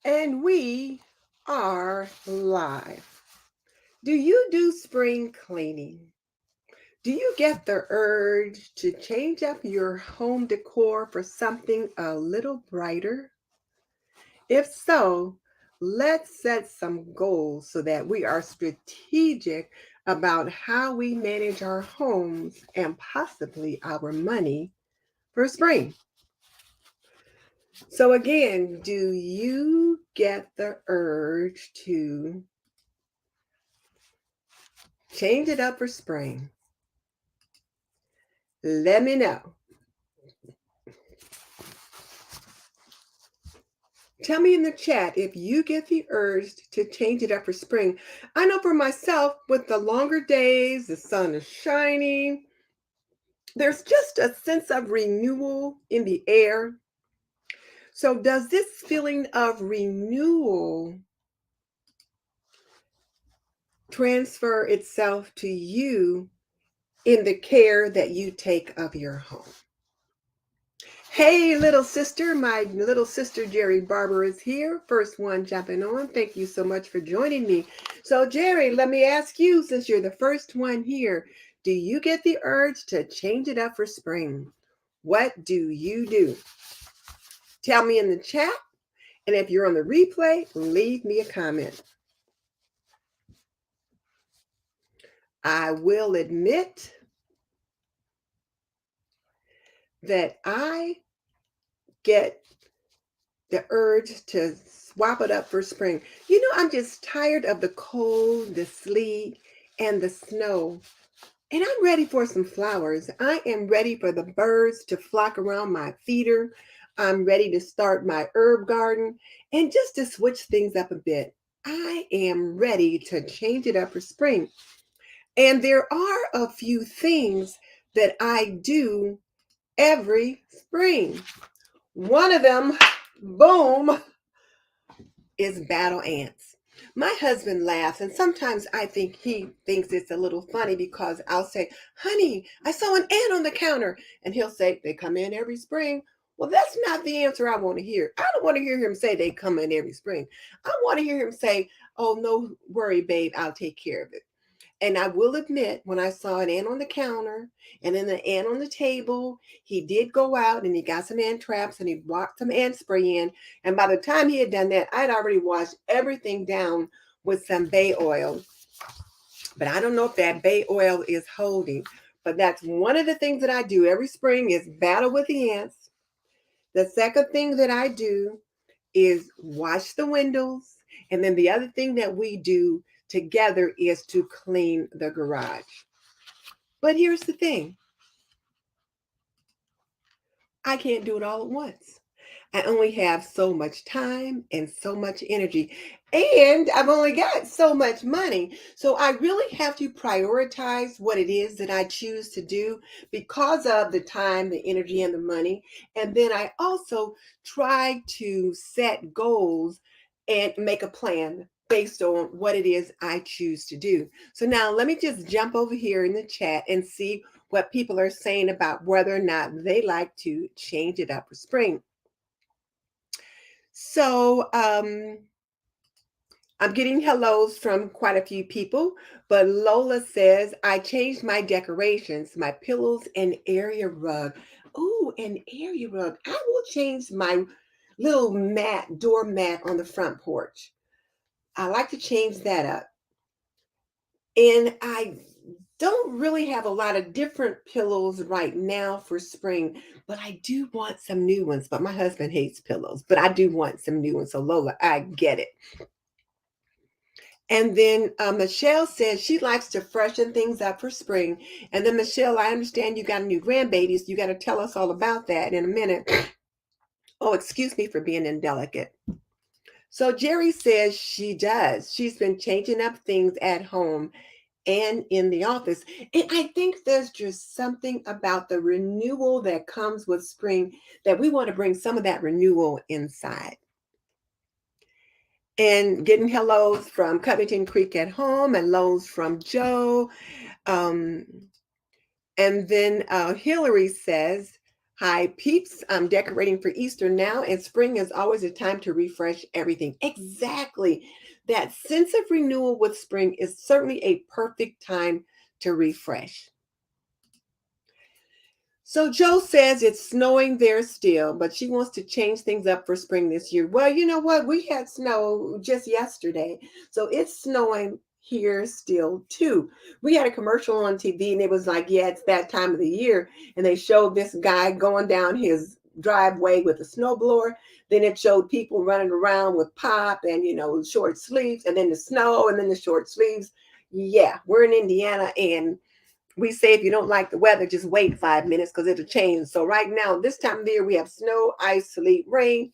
And we are live. Do you do spring cleaning? Do you get the urge to change up your home decor for something a little brighter? If so, let's set some goals so that we are strategic about how we manage our homes and possibly our money for spring. So, again, do you get the urge to change it up for spring? Let me know. Tell me in the chat if you get the urge to change it up for spring. I know for myself, with the longer days, the sun is shining, there's just a sense of renewal in the air. So, does this feeling of renewal transfer itself to you in the care that you take of your home? Hey, little sister, my little sister Jerry Barber is here. First one jumping on. Thank you so much for joining me. So, Jerry, let me ask you, since you're the first one here, do you get the urge to change it up for spring? What do you do? Tell me in the chat. And if you're on the replay, leave me a comment. I will admit that I get the urge to swap it up for spring. I'm just tired of the cold, the sleet, and the snow. And I'm ready for some flowers. I am ready for the birds to flock around my feeder. I'm ready to start my herb garden and just to switch things up a bit. I am ready to change it up for spring. And there are a few things that I do every spring. One of them, boom, is battle ants. My husband laughs, and sometimes I think he thinks it's a little funny because I'll say, "Honey, I saw an ant on the counter." And he'll say, "They come in every spring." Well, that's not the answer I want to hear. I don't want to hear him say they come in every spring. I want to hear him say, "Oh, no worry, babe, I'll take care of it." And I will admit, when I saw an ant on the counter and then an ant on the table, he did go out and he got some ant traps and he bought some ant spray in. And by the time he had done that, I had already washed everything down with some bay oil. But I don't know if that bay oil is holding. But that's one of the things that I do every spring is battle with the ants. The second thing that I do is wash the windows. And then the other thing that we do together is to clean the garage. But here's the thing, I can't do it all at once. I only have so much time and so much energy, and I've only got so much money. So I really have to prioritize what it is that I choose to do because of the time, the energy, and the money. And then I also try to set goals and make a plan based on what it is I choose to do. So now let me just jump over here in the chat and see what people are saying about whether or not they like to change it up for spring. So I'm getting hellos from quite a few people, but Lola says, I changed my decorations, my pillows and area rug. Oh, an area rug. I will change my little doormat on the front porch. I like to change that up. And I don't really have a lot of different pillows right now for spring, but I do want some new ones. But my husband hates pillows, but I do want some new ones. So, Lola, I get it. And then Michelle says she likes to freshen things up for spring. And then, Michelle, I understand you got a new grandbaby, so you got to tell us all about that in a minute. Oh, excuse me for being indelicate. So, Jerry says she does. She's been changing up things at home and in the office. And I think there's just something about the renewal that comes with spring that we want to bring some of that renewal inside. And getting hellos from Covington Creek at home and lows from Joe. And then Hillary says, Hi, peeps. I'm decorating for Easter now, and spring is always a time to refresh everything. Exactly. That sense of renewal with spring is certainly a perfect time to refresh. So Joe says it's snowing there still, but she wants to change things up for spring this year. Well, you know what? We had snow just yesterday. So it's snowing here still too. We had a commercial on TV and it was like, yeah, it's that time of the year. And they showed this guy going down his driveway with a snowblower. Then it showed people running around with pop and, short sleeves and then the snow and then the short sleeves. Yeah, we're in Indiana and we say if you don't like the weather, just wait 5 minutes because it'll change. So right now, this time of the year, we have snow, ice, sleet, rain,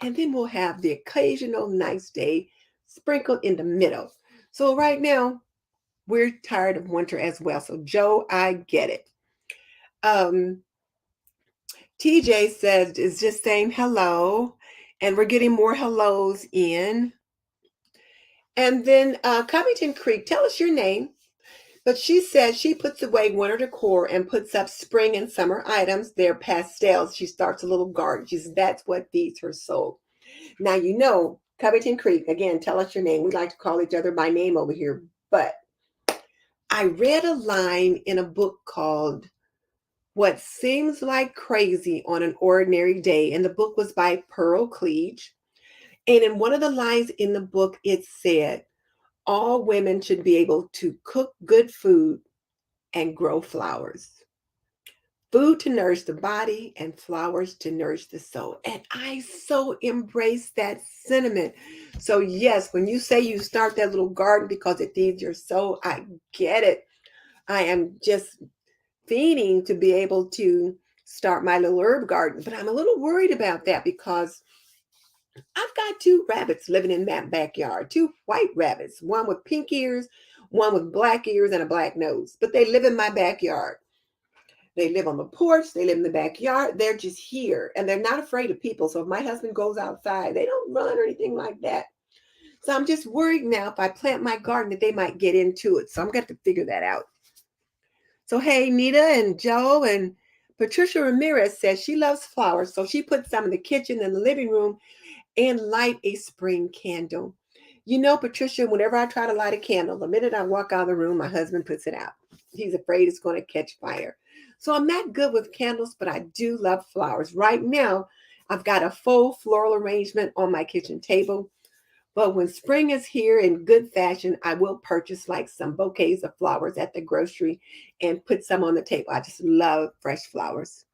and then we'll have the occasional nice day sprinkled in the middle. So right now, we're tired of winter as well. So Joe, I get it. Um, TJ says is just saying hello, and we're getting more hellos in. And then Covington Creek, tell us your name. But she says she puts away winter decor and puts up spring and summer items. They're pastels. She starts a little garden. She says that's what feeds her soul. Now, Covington Creek, again, tell us your name. We like to call each other by name over here. But I read a line in a book called What Seems Like Crazy on an Ordinary Day. And the book was by Pearl Cleage. And in one of the lines in the book, it said, all women should be able to cook good food and grow flowers. Food to nourish the body and flowers to nourish the soul. And I so embrace that sentiment. So, yes, when you say you start that little garden because it feeds your soul, I get it. I am just fiending to be able to start my little herb garden, but I'm a little worried about that because I've got two rabbits living in that backyard, two white rabbits, one with pink ears, one with black ears and a black nose, but they live in my backyard. They live on the porch. They live in the backyard. They're just here and they're not afraid of people. So if my husband goes outside, they don't run or anything like that. So I'm just worried now if I plant my garden that they might get into it. So I'm going to figure that out. So, hey, Nita and Joe and Patricia Ramirez says she loves flowers. So she puts some in the kitchen and the living room and light a spring candle. Patricia, whenever I try to light a candle, the minute I walk out of the room, my husband puts it out. He's afraid it's going to catch fire. So I'm not good with candles, but I do love flowers. Right now, I've got a full floral arrangement on my kitchen table. But when spring is here in good fashion, I will purchase like some bouquets of flowers at the grocery and put some on the table. I just love fresh flowers.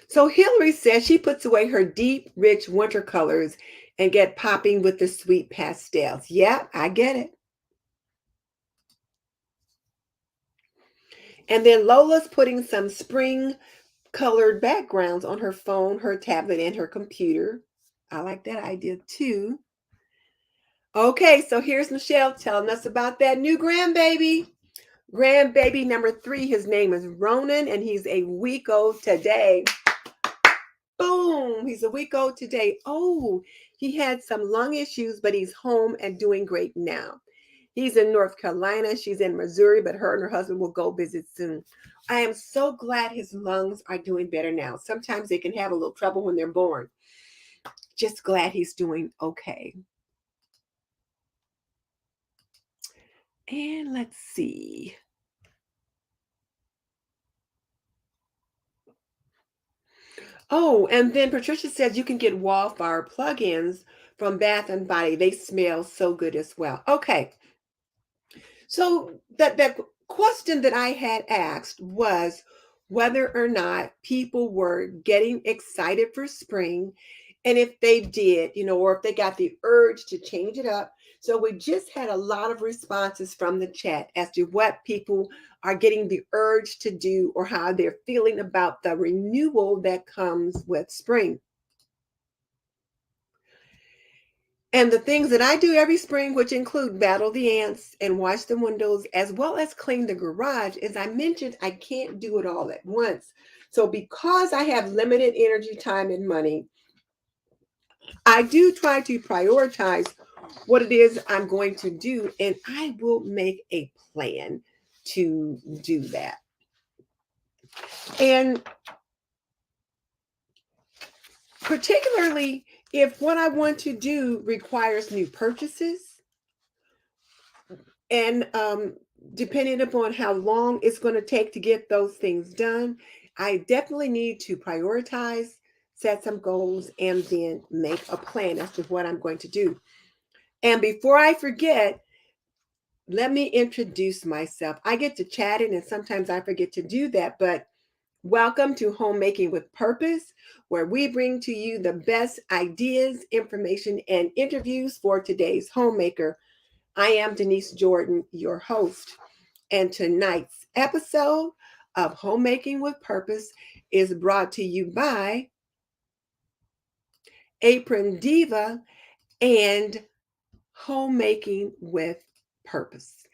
So Hillary says she puts away her deep, rich winter colors and get popping with the sweet pastels. Yeah, I get it. And then Lola's putting some spring colored backgrounds on her phone, her tablet, and her computer. I like that idea too. Okay, so here's Michelle telling us about that new grandbaby. Grandbaby number 3, his name is Ronan, and he's a week old today. Boom, he's a week old today. Oh, he had some lung issues, but he's home and doing great now. He's in North Carolina. She's in Missouri, but her and her husband will go visit soon. I am so glad his lungs are doing better now. Sometimes they can have a little trouble when they're born. Just glad he's doing okay. And let's see. Oh, and then Patricia says you can get wallflower plug-ins from Bath and Body. They smell so good as well. Okay. So that question that I had asked was whether or not people were getting excited for spring, and if they did, or if they got the urge to change it up. So we just had a lot of responses from the chat as to what people are getting the urge to do or how they're feeling about the renewal that comes with spring. And the things that I do every spring, which include battle the ants and wash the windows, as well as clean the garage, as I mentioned, I can't do it all at once. So because I have limited energy, time, and money, I do try to prioritize what it is I'm going to do, and I will make a plan to do that. And particularly if what I want to do requires new purchases, and depending upon how long it's going to take to get those things done, I definitely need to prioritize, set some goals, and then make a plan as to what I'm going to do. And before I forget, let me introduce myself. I get to chatting, and sometimes I forget to do that, but welcome to Homemaking with Purpose, where we bring to you the best ideas, information, and interviews for today's homemaker. I am Denise Jordan, your host, and tonight's episode of Homemaking with Purpose is brought to you by Apron Diva and Homemaking with Purpose,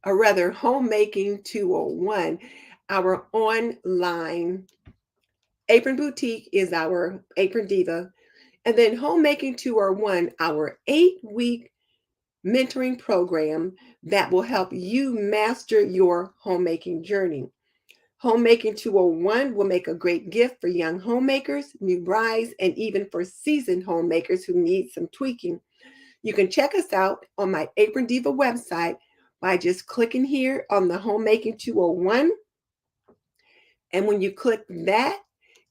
or rather, Homemaking 201, our online Apron Boutique is our Apron Diva, and then Homemaking 201, our 8-week mentoring program that will help you master your homemaking journey. Homemaking 201 will make a great gift for young homemakers, new brides, and even for seasoned homemakers who need some tweaking. You can check us out on my Apron Diva website by just clicking here on the Homemaking 201. And when you click that,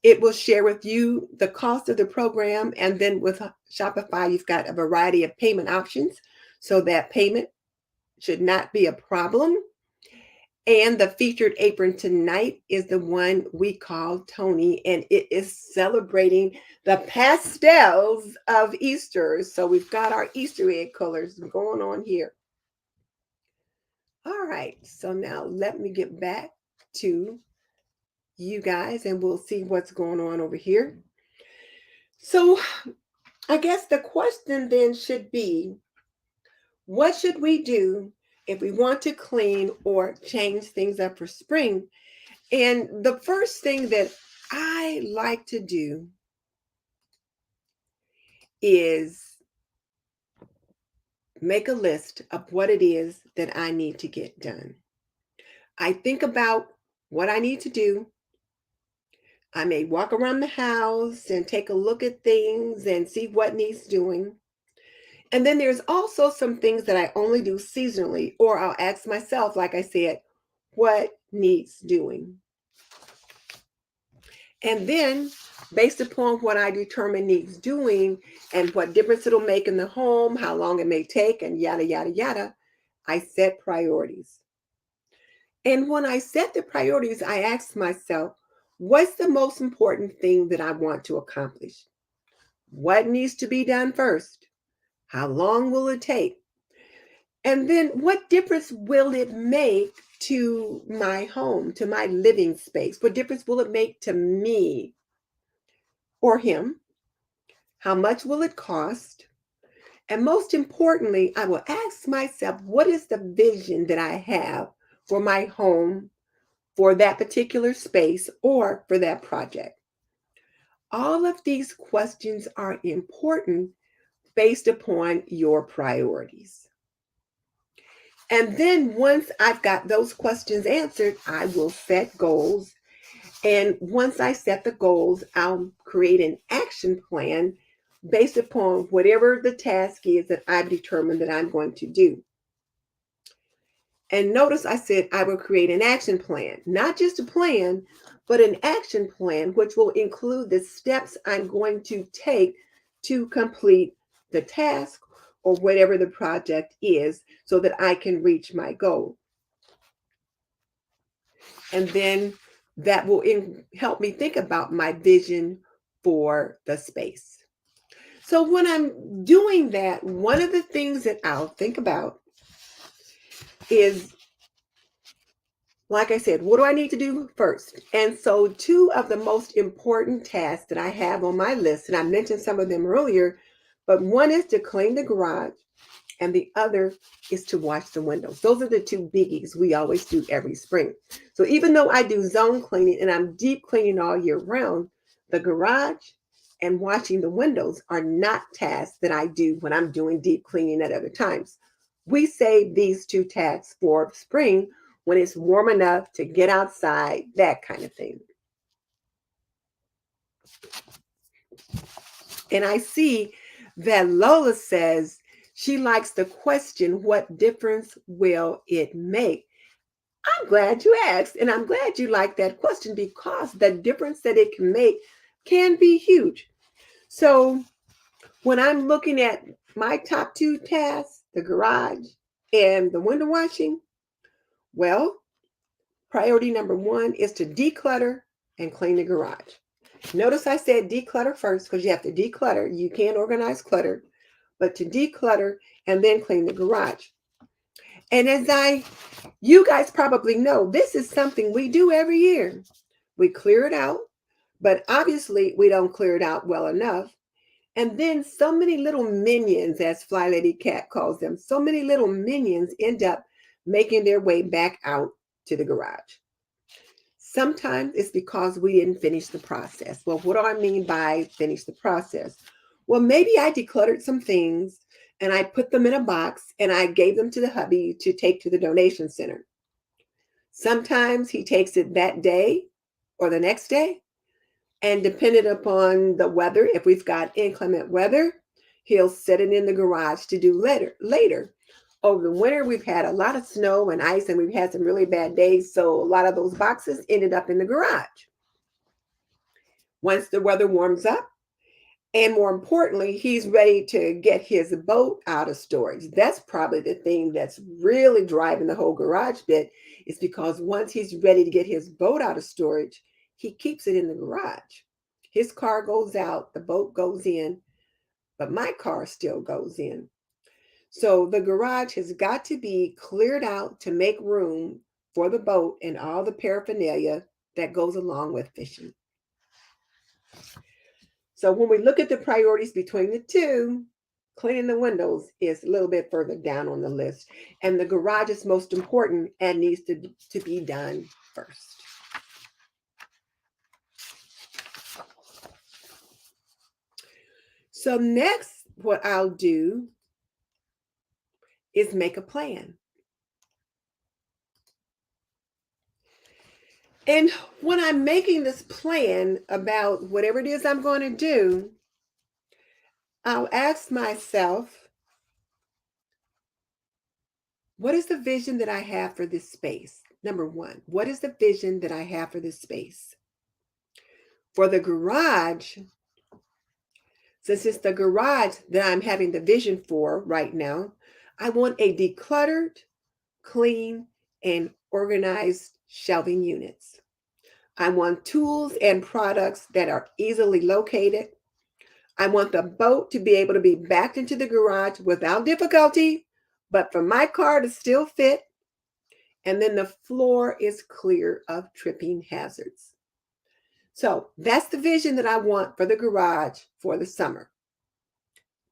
it will share with you the cost of the program. And then with Shopify, you've got a variety of payment options, so that payment should not be a problem. And the featured apron tonight is the one we call Tony, and it is celebrating the pastels of Easter. So we've got our Easter egg colors going on here. All right, so now let me get back to you guys, and we'll see what's going on over here. So I guess the question then should be, what should we do if we want to clean or change things up for spring? And the first thing that I like to do is make a list of what it is that I need to get done. I think about what I need to do. I may walk around the house and take a look at things and see what needs doing. And then there's also some things that I only do seasonally, or I'll ask myself, like I said, what needs doing? And then, based upon what I determine needs doing and what difference it'll make in the home, how long it may take, and yada, yada, yada, I set priorities. And when I set the priorities, I ask myself, what's the most important thing that I want to accomplish? What needs to be done first? How long will it take? And then what difference will it make to my home, to my living space? What difference will it make to me or him? How much will it cost? And most importantly, I will ask myself, what is the vision that I have for my home, for that particular space, or for that project? All of these questions are important based upon your priorities. And then once I've got those questions answered, I will set goals. And once I set the goals, I'll create an action plan based upon whatever the task is that I've determined that I'm going to do. And notice I said I will create an action plan, not just a plan, but an action plan, which will include the steps I'm going to take to complete the task or whatever the project is so that I can reach my goal. And then that will help me think about my vision for the space. So when I'm doing that, one of the things that I'll think about is, like I said, what do I need to do first? And so two of the most important tasks that I have on my list, and I mentioned some of them earlier, but one is to clean the garage and the other is to wash the windows. Those are the two biggies we always do every spring. So even though I do zone cleaning and I'm deep cleaning all year round, the garage and washing the windows are not tasks that I do when I'm doing deep cleaning at other times. We save these two tasks for spring when it's warm enough to get outside, that kind of thing. And I see that Lola says she likes the question, what difference will it make? I'm glad you asked, and I'm glad you like that question because the difference that it can make can be huge. So when I'm looking at my top two tasks, the garage and the window washing, well, priority number one is to declutter and clean the garage. Notice I said declutter first because you have to declutter. You can't organize clutter, but to declutter and then clean the garage. And you guys probably know, this is something we do every year. We clear it out, but obviously we don't clear it out well enough. And then so many little minions, as Fly Lady Cat calls them, so many little minions end up making their way back out to the garage. Sometimes it's because we didn't finish the process. Well, what do I mean by finish the process? Well, maybe I decluttered some things and I put them in a box and I gave them to the hubby to take to the donation center. Sometimes he takes it that day or the next day. And depending upon the weather, if we've got inclement weather, he'll set it in the garage to do later. Over the winter, we've had a lot of snow and ice, and we've had some really bad days. So a lot of those boxes ended up in the garage. Once the weather warms up, and more importantly, he's ready to get his boat out of storage. That's probably the thing that's really driving the whole garage bit, is because once he's ready to get his boat out of storage, he keeps it in the garage. His car goes out, the boat goes in, but my car still goes in. So the garage has got to be cleared out to make room for the boat and all the paraphernalia that goes along with fishing. So when we look at the priorities between the two, cleaning the windows is a little bit further down on the list. And the garage is most important and needs to be done first. So next, what I'll do is make a plan. And when I'm making this plan about whatever it is I'm going to do, I'll ask myself, what is the vision that I have for this space? Number one, what is the vision that I have for this space? For the garage, since it's the garage that I'm having the vision for right now, I want a decluttered, clean, and organized shelving units. I want tools and products that are easily located. I want the boat to be able to be backed into the garage without difficulty, but for my car to still fit. And then the floor is clear of tripping hazards. So that's the vision that I want for the garage for the summer.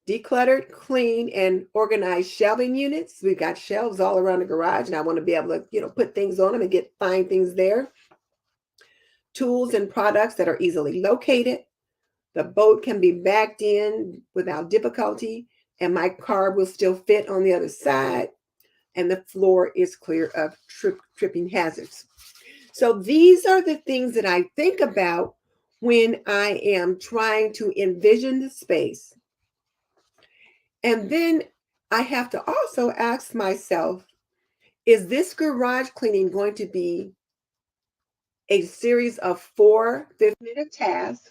Decluttered, clean, and organized shelving units. We've got shelves all around the garage, and I want to be able to, put things on them and find things there. Tools and products that are easily located. The boat can be backed in without difficulty, and my car will still fit on the other side, and the floor is clear of tripping hazards. So these are the things that I think about when I am trying to envision the space. And then I have to also ask myself, is this garage cleaning going to be a series of 4 5-minute tasks,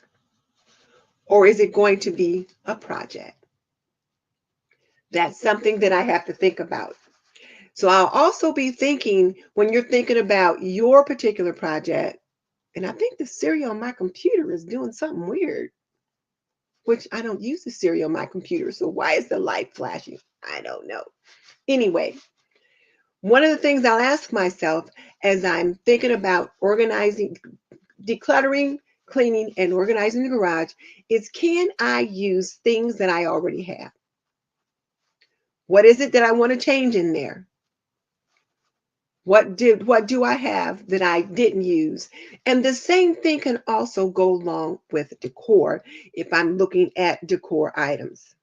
or is it going to be a project? That's something that I have to think about. So I'll also be thinking, when you're thinking about your particular project, and I think the Siri on my computer is doing something weird, which I don't use the Siri on my computer. So why is the light flashing? I don't know. Anyway, one of the things I'll ask myself as I'm thinking about organizing, decluttering, cleaning, and organizing the garage is, can I use things that I already have? What is it that I want to change in there? What do I have that I didn't use? And the same thing can also go along with decor if I'm looking at decor items.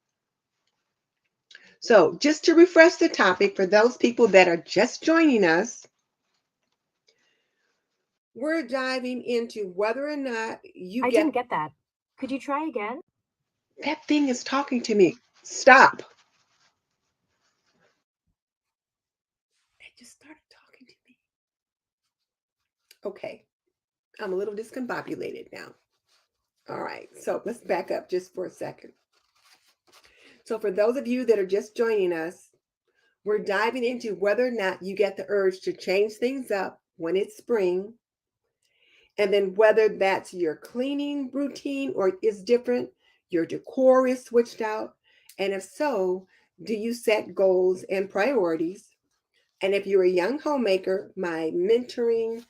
So just to refresh the topic for those people that are just joining us, We're diving into whether or not you I get. didn't get that. Could you try again? That thing is talking to me. Stop. It just started talking to me. Okay, I'm a little discombobulated now. All right, so let's back up just for a second. So, for those of you that are just joining us, we're diving into whether or not you get the urge to change things up when it's spring, and then whether that's your cleaning routine or is different, your decor is switched out, and if so, do you set goals and priorities? And if you're a young homemaker, my mentoring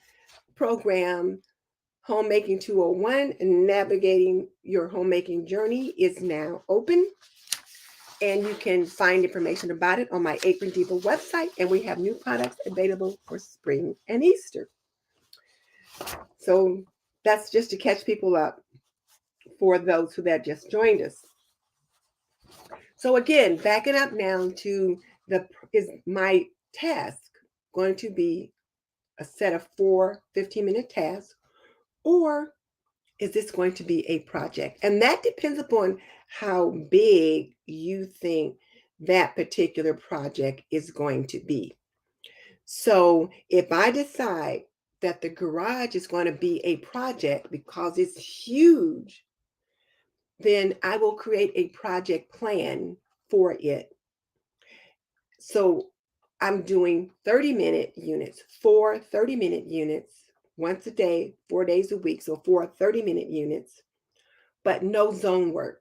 program, Homemaking 201, Navigating Your Homemaking Journey, is now open. And you can find information about it on my Apron Diva website. And we have new products available for spring and Easter. So that's just to catch people up for those who that just joined us. So again, backing up now to the is my task going to be a set of 4 15-minute tasks, or is this going to be a project? And that depends upon how big you think that particular project is going to be. So if I decide that the garage is going to be a project because it's huge, then I will create a project plan for it. So I'm doing 30-minute units, 4 30-minute units once a day, 4 days a week. So 4 30-minute units, but no zone work.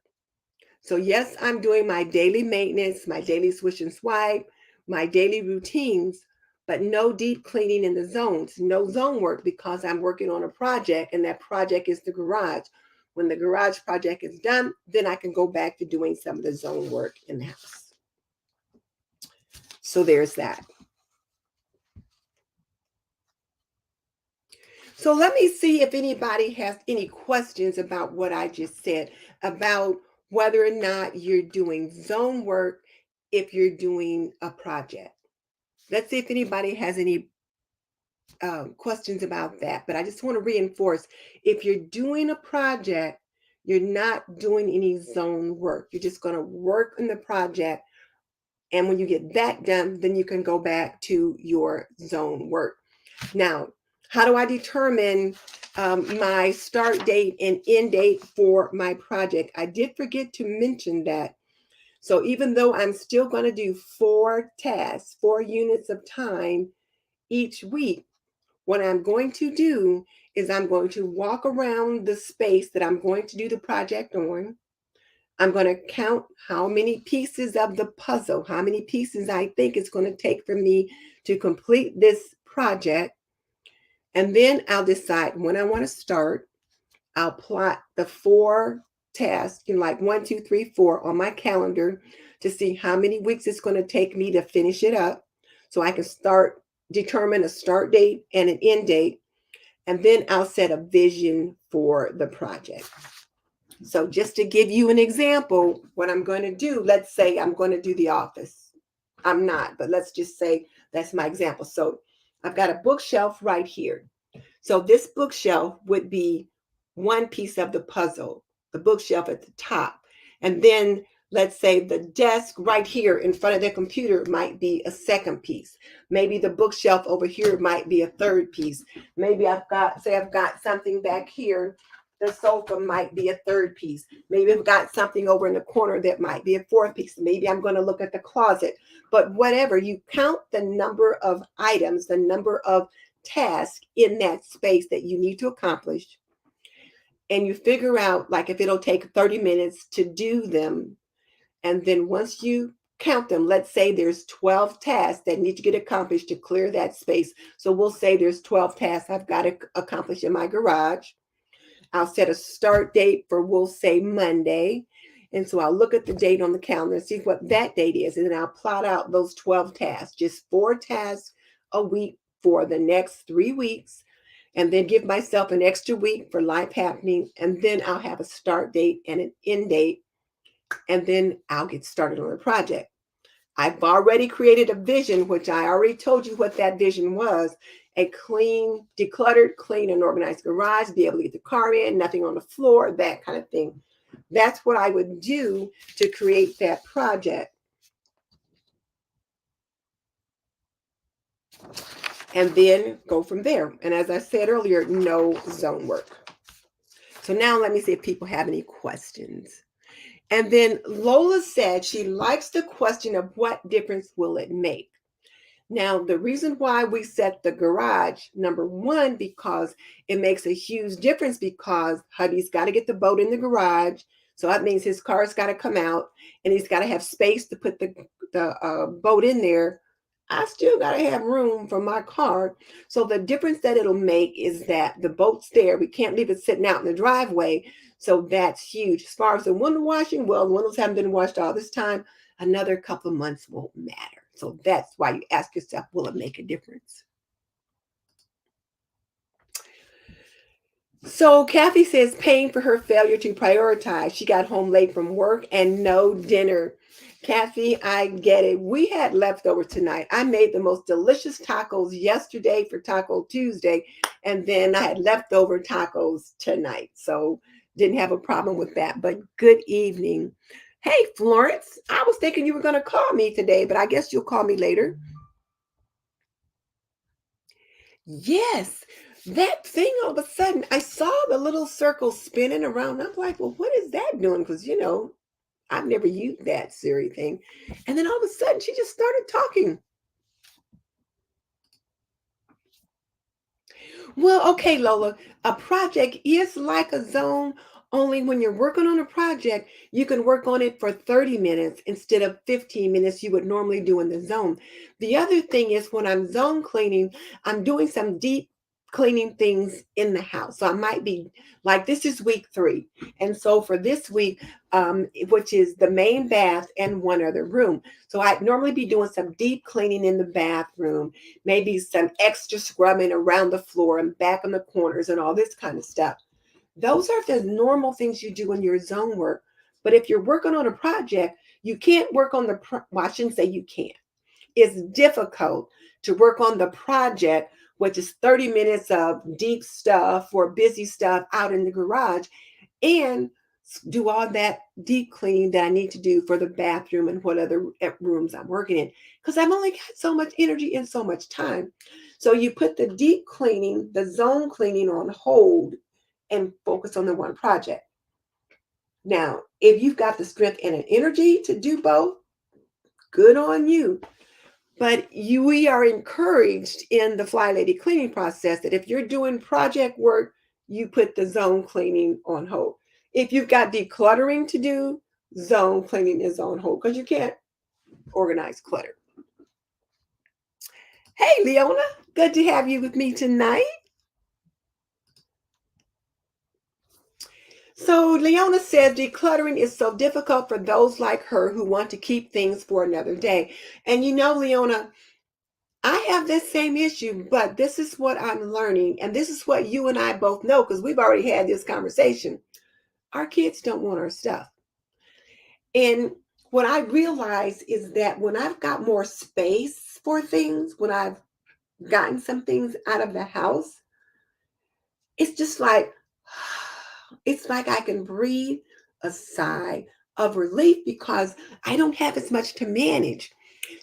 So, yes, I'm doing my daily maintenance, my daily swish and swipe, my daily routines, but no deep cleaning in the zones, no zone work because I'm working on a project and that project is the garage. When the garage project is done, then I can go back to doing some of the zone work in the house. So, there's that. So, let me see if anybody has any questions about what I just said about whether or not you're doing zone work if you're doing a project. Let's see if anybody has any questions about that. But I just want to reinforce, if you're doing a project, you're not doing any zone work. You're just going to work on the project. And when you get that done, then you can go back to your zone work. Now, how do I determine my start date and end date for my project? I did forget to mention that. So even though I'm still going to do 4 tasks, 4 units of time each week, what I'm going to do is I'm going to walk around the space that I'm going to do the project on. I'm going to count how many pieces of the puzzle, how many pieces I think it's going to take for me to complete this project. And then I'll decide when I want to start. I'll plot the 4 tasks, like 1, 2, 3, 4 on my calendar to see how many weeks it's going to take me to finish it up. So I can determine a start date and an end date. And then I'll set a vision for the project. So just to give you an example, what I'm going to do, let's say I'm going to do the office. I'm not, but let's just say that's my example. So I've got a bookshelf right here. So this bookshelf would be one piece of the puzzle, the bookshelf at the top. And then let's say the desk right here in front of the computer might be a second piece. Maybe the bookshelf over here might be a third piece. Maybe I've got something back here. The sofa might be a third piece. Maybe I've got something over in the corner that might be a fourth piece. Maybe I'm going to look at the closet. But whatever, you count the number of items, the number of tasks in that space that you need to accomplish, and you figure out like if it'll take 30 minutes to do them. And then once you count them, let's say there's 12 tasks that need to get accomplished to clear that space. So we'll say there's 12 tasks I've got to accomplish in my garage. I'll set a start date for, we'll say, Monday. And so I'll look at the date on the calendar and see what that date is. And then I'll plot out those 12 tasks, just 4 tasks a week for the next 3 weeks. And then give myself an extra week for life happening. And then I'll have a start date and an end date. And then I'll get started on the project. I've already created a vision, which I already told you what that vision was. a clean, decluttered, clean, and organized garage, be able to get the car in, nothing on the floor, that kind of thing. That's what I would do to create that project. And then go from there. And as I said earlier, no zone work. So now let me see if people have any questions. And then Lola said she likes the question of what difference will it make? Now, the reason why we set the garage, number one, because it makes a huge difference because hubby's got to get the boat in the garage. So that means his car's got to come out and he's got to have space to put the boat in there. I still got to have room for my car. So the difference that it'll make is that the boat's there. We can't leave it sitting out in the driveway. So that's huge. As far as the window washing, well, the windows haven't been washed all this time. Another couple of months won't matter. So that's why you ask yourself, will it make a difference? So Kathy says, paying for her failure to prioritize. She got home late from work and no dinner. Kathy, I get it. We had leftovers tonight. I made the most delicious tacos yesterday for Taco Tuesday, and then I had leftover tacos tonight. So didn't have a problem with that. But good evening. Hey, Florence, I was thinking you were going to call me today, but I guess you'll call me later. Yes, that thing all of a sudden, I saw the little circle spinning around. I'm like, well, what is that doing? Because, I've never used that Siri thing. And then all of a sudden, she just started talking. Well, okay, Lola, a project is like a zone, only when you're working on a project, you can work on it for 30 minutes instead of 15 minutes you would normally do in the zone. The other thing is when I'm zone cleaning, I'm doing some deep cleaning things in the house. So I might be like, this is week 3. And so for this week, which is the main bath and one other room. So I'd normally be doing some deep cleaning in the bathroom, maybe some extra scrubbing around the floor and back in the corners and all this kind of stuff. Those are the normal things you do in your zone work. But if you're working on a project, you can't work on well, I shouldn't say you can't. It's difficult to work on the project, which is 30 minutes of deep stuff or busy stuff out in the garage, and do all that deep cleaning that I need to do for the bathroom and what other rooms I'm working in, because I've only got so much energy and so much time. So you put the deep cleaning, the zone cleaning on hold and focus on the one project. Now, if you've got the strength and an energy to do both, good on you. But we are encouraged in the Fly Lady cleaning process that if you're doing project work, you put the zone cleaning on hold. If you've got decluttering to do, zone cleaning is on hold because you can't organize clutter. Hey, Leona, good to have you with me tonight. So Leona says decluttering is so difficult for those like her who want to keep things for another day. And Leona, I have this same issue, but this is what I'm learning. And this is what you and I both know because we've already had this conversation. Our kids don't want our stuff. And what I realize is that when I've got more space for things, when I've gotten some things out of the house, it's just like, it's like I can breathe a sigh of relief because I don't have as much to manage.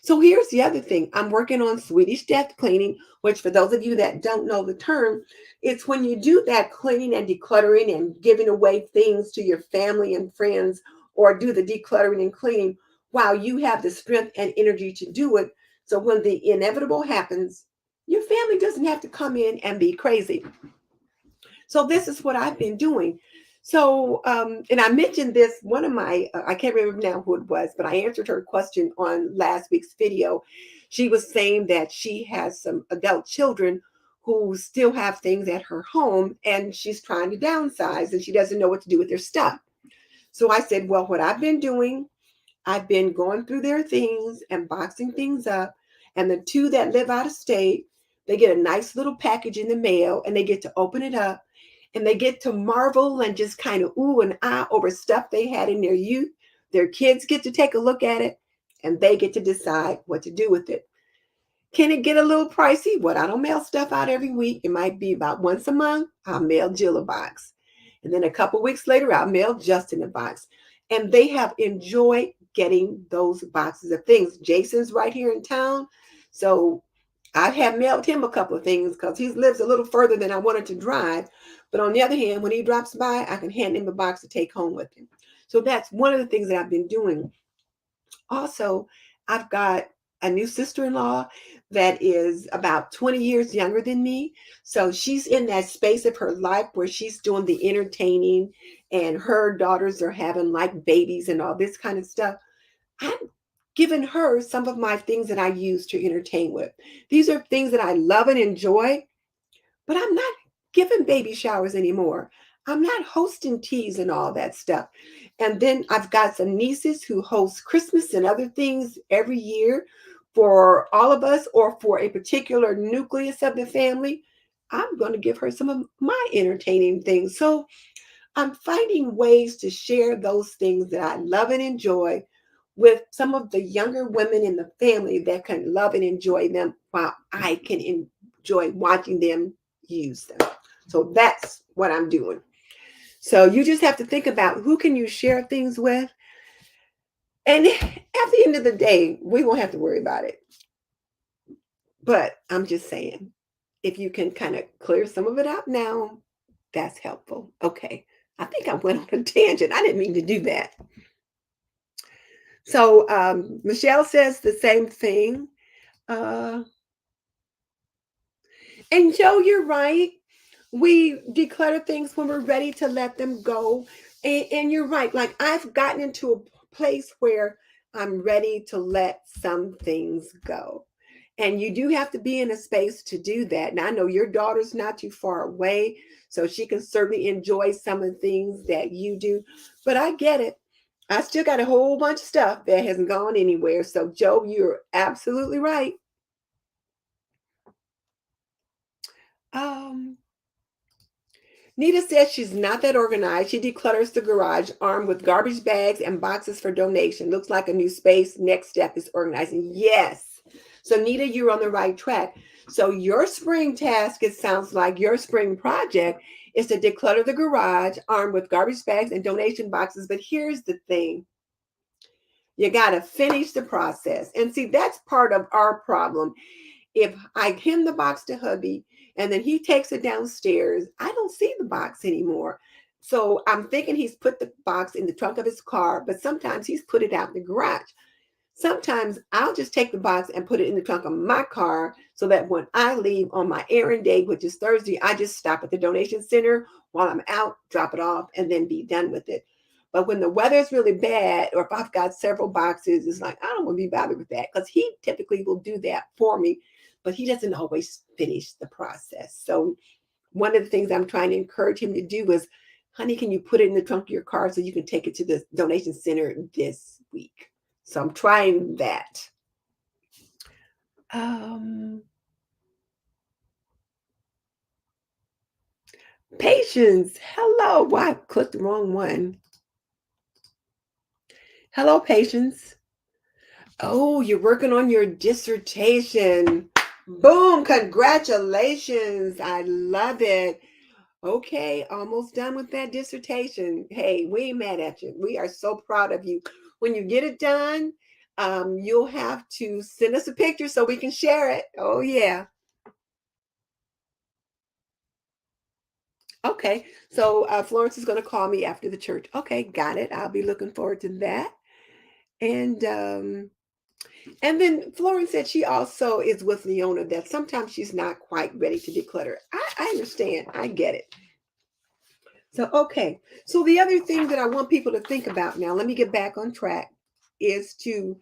So here's the other thing. I'm working on Swedish death cleaning, which for those of you that don't know the term, it's when you do that cleaning and decluttering and giving away things to your family and friends, or do the decluttering and cleaning while you have the strength and energy to do it. So when the inevitable happens, your family doesn't have to come in and be crazy. So this is what I've been doing. So, and I mentioned this, one of my, I can't remember now who it was, but I answered her question on last week's video. She was saying that she has some adult children who still have things at her home and she's trying to downsize and she doesn't know what to do with their stuff. So I said, well, what I've been doing, I've been going through their things and boxing things up. And the 2 that live out of state, they get a nice little package in the mail and they get to open it up and they get to marvel and just kind of ooh and ah over stuff they had in their youth. Their kids get to take a look at it and they get to decide what to do with it. Can it get a little pricey? What I don't mail stuff out every week. It might be about once a month. I'll mail Jill a box. And then a couple weeks later, I'll mail Justin a box. And they have enjoyed getting those boxes of things. Jason's right here in town. So I have mailed him a couple of things because he lives a little further than I wanted to drive. But on the other hand, when he drops by, I can hand him a box to take home with him. So that's one of the things that I've been doing. Also, I've got a new sister-in-law that is about 20 years younger than me. So she's in that space of her life where she's doing the entertaining and her daughters are having like babies and all this kind of stuff. I'm giving her some of my things that I use to entertain with. These are things that I love and enjoy, but I'm not giving baby showers anymore. I'm not hosting teas and all that stuff. And then I've got some nieces who host Christmas and other things every year for all of us or for a particular nucleus of the family. I'm going to give her some of my entertaining things. So I'm finding ways to share those things that I love and enjoy with some of the younger women in the family that can love and enjoy them while I can enjoy watching them use them. So that's what I'm doing. So you just have to think about who can you share things with. And at the end of the day, we won't have to worry about it. But I'm just saying, if you can kind of clear some of it out now, that's helpful. Okay. I think I went on a tangent. I didn't mean to do that. So Michelle says the same thing. Uh, and Joe, you're right. We declutter things when we're ready to let them go. And you're right. Like I've gotten into a place where I'm ready to let some things go. And you do have to be in a space to do that. And I know your daughter's not too far away, so she can certainly enjoy some of the things that you do. But I get it. I still got a whole bunch of stuff that hasn't gone anywhere. So, Joe, you're absolutely right. Um, Nita says she's not that organized. She declutters the garage armed with garbage bags and boxes for donation. Looks like a new space. Next step is organizing. Yes. So, Nita, you're on the right track. So, your spring task, it sounds like your spring project is to declutter the garage armed with garbage bags and donation boxes. But here's the thing, you got to finish the process. And see, that's part of our problem. If I hand the box to hubby and then he takes it downstairs, I don't see the box anymore. So I'm thinking he's put the box in the trunk of his car, but sometimes he's put it out in the garage. Sometimes I'll just take the box and put it in the trunk of my car so that when I leave on my errand day, which is Thursday, I just stop at the donation center while I'm out, drop it off, and then be done with it. But when the weather is really bad, or if I've got several boxes, it's like, I don't want to be bothered with that because he typically will do that for me, but he doesn't always finish the process. So one of the things I'm trying to encourage him to do is, honey, can you put it in the trunk of your car so you can take it to the donation center this week? So I'm trying that. Um, Patience. Hello. Why I clicked the wrong one. Hello, Patience. Oh, you're working on your dissertation. Boom. Congratulations. I love it. Okay, almost done with that dissertation. Hey, we ain't mad at you. We are so proud of you. When you get it done, you'll have to send us a picture so we can share it. Oh, yeah. Okay, so Florence is going to call me after the church. Okay, got it. I'll be looking forward to that. And and then Florence said she also is with Leona that sometimes she's not quite ready to declutter. I understand. I get it. So okay. So the other thing that I want people to think about now, let me get back on track, is to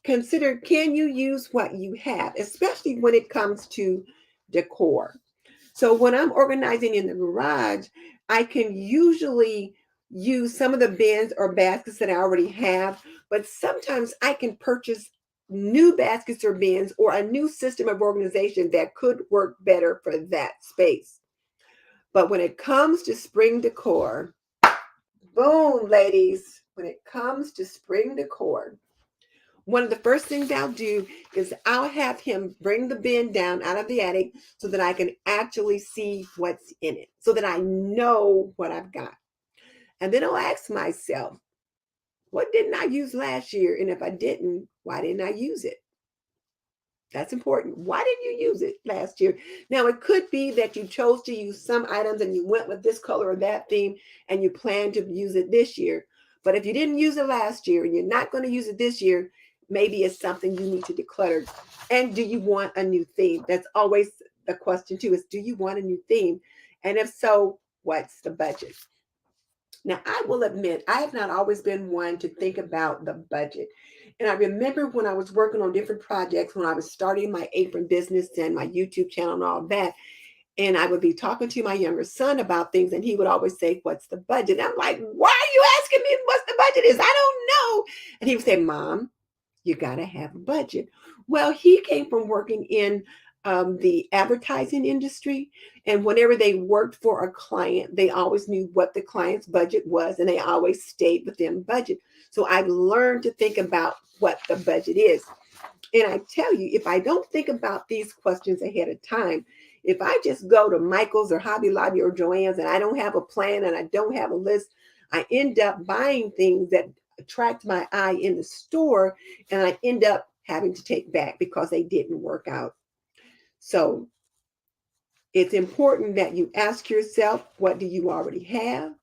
consider, can you use what you have, especially when it comes to decor. So when I'm organizing in the garage, I can usually use some of the bins or baskets that I already have, but sometimes I can purchase new baskets or bins or a new system of organization that could work better for that space. But when it comes to spring decor, boom, ladies, when it comes to spring decor, One of the first things I'll do is I'll have him bring the bin down out of the attic so that I can actually see what's in it, so that I know what I've got. And then I'll ask myself, what didn't I use last year? And if I didn't, why didn't I use it? That's important. Why didn't you use it last year? Now, it could be that you chose to use some items and you went with this color or that theme and you plan to use it this year. But if you didn't use it last year and you're not going to use it this year, maybe it's something you need to declutter. And do you want a new theme? That's always the question, too, is do you want a new theme? And if so, what's the budget? Now, I will admit, I have not always been one to think about the budget. And I remember when I was working on different projects, when I was starting my apron business and my YouTube channel and all that, and I would be talking to my younger son about things, and he would always say, "What's the budget?" And I'm like, "Why are you asking me what the budget is? I don't know." And he would say, "Mom, you got to have a budget." Well, he came from working in the advertising industry. And whenever they worked for a client, they always knew what the client's budget was and they always stayed within budget. So I've learned to think about what the budget is. And I tell you, if I don't think about these questions ahead of time, if I just go to Michael's or Hobby Lobby or Joann's and I don't have a plan and I don't have a list, I end up buying things that attract my eye in the store and I end up having to take back because they didn't work out. So it's important that you ask yourself, what do you already have?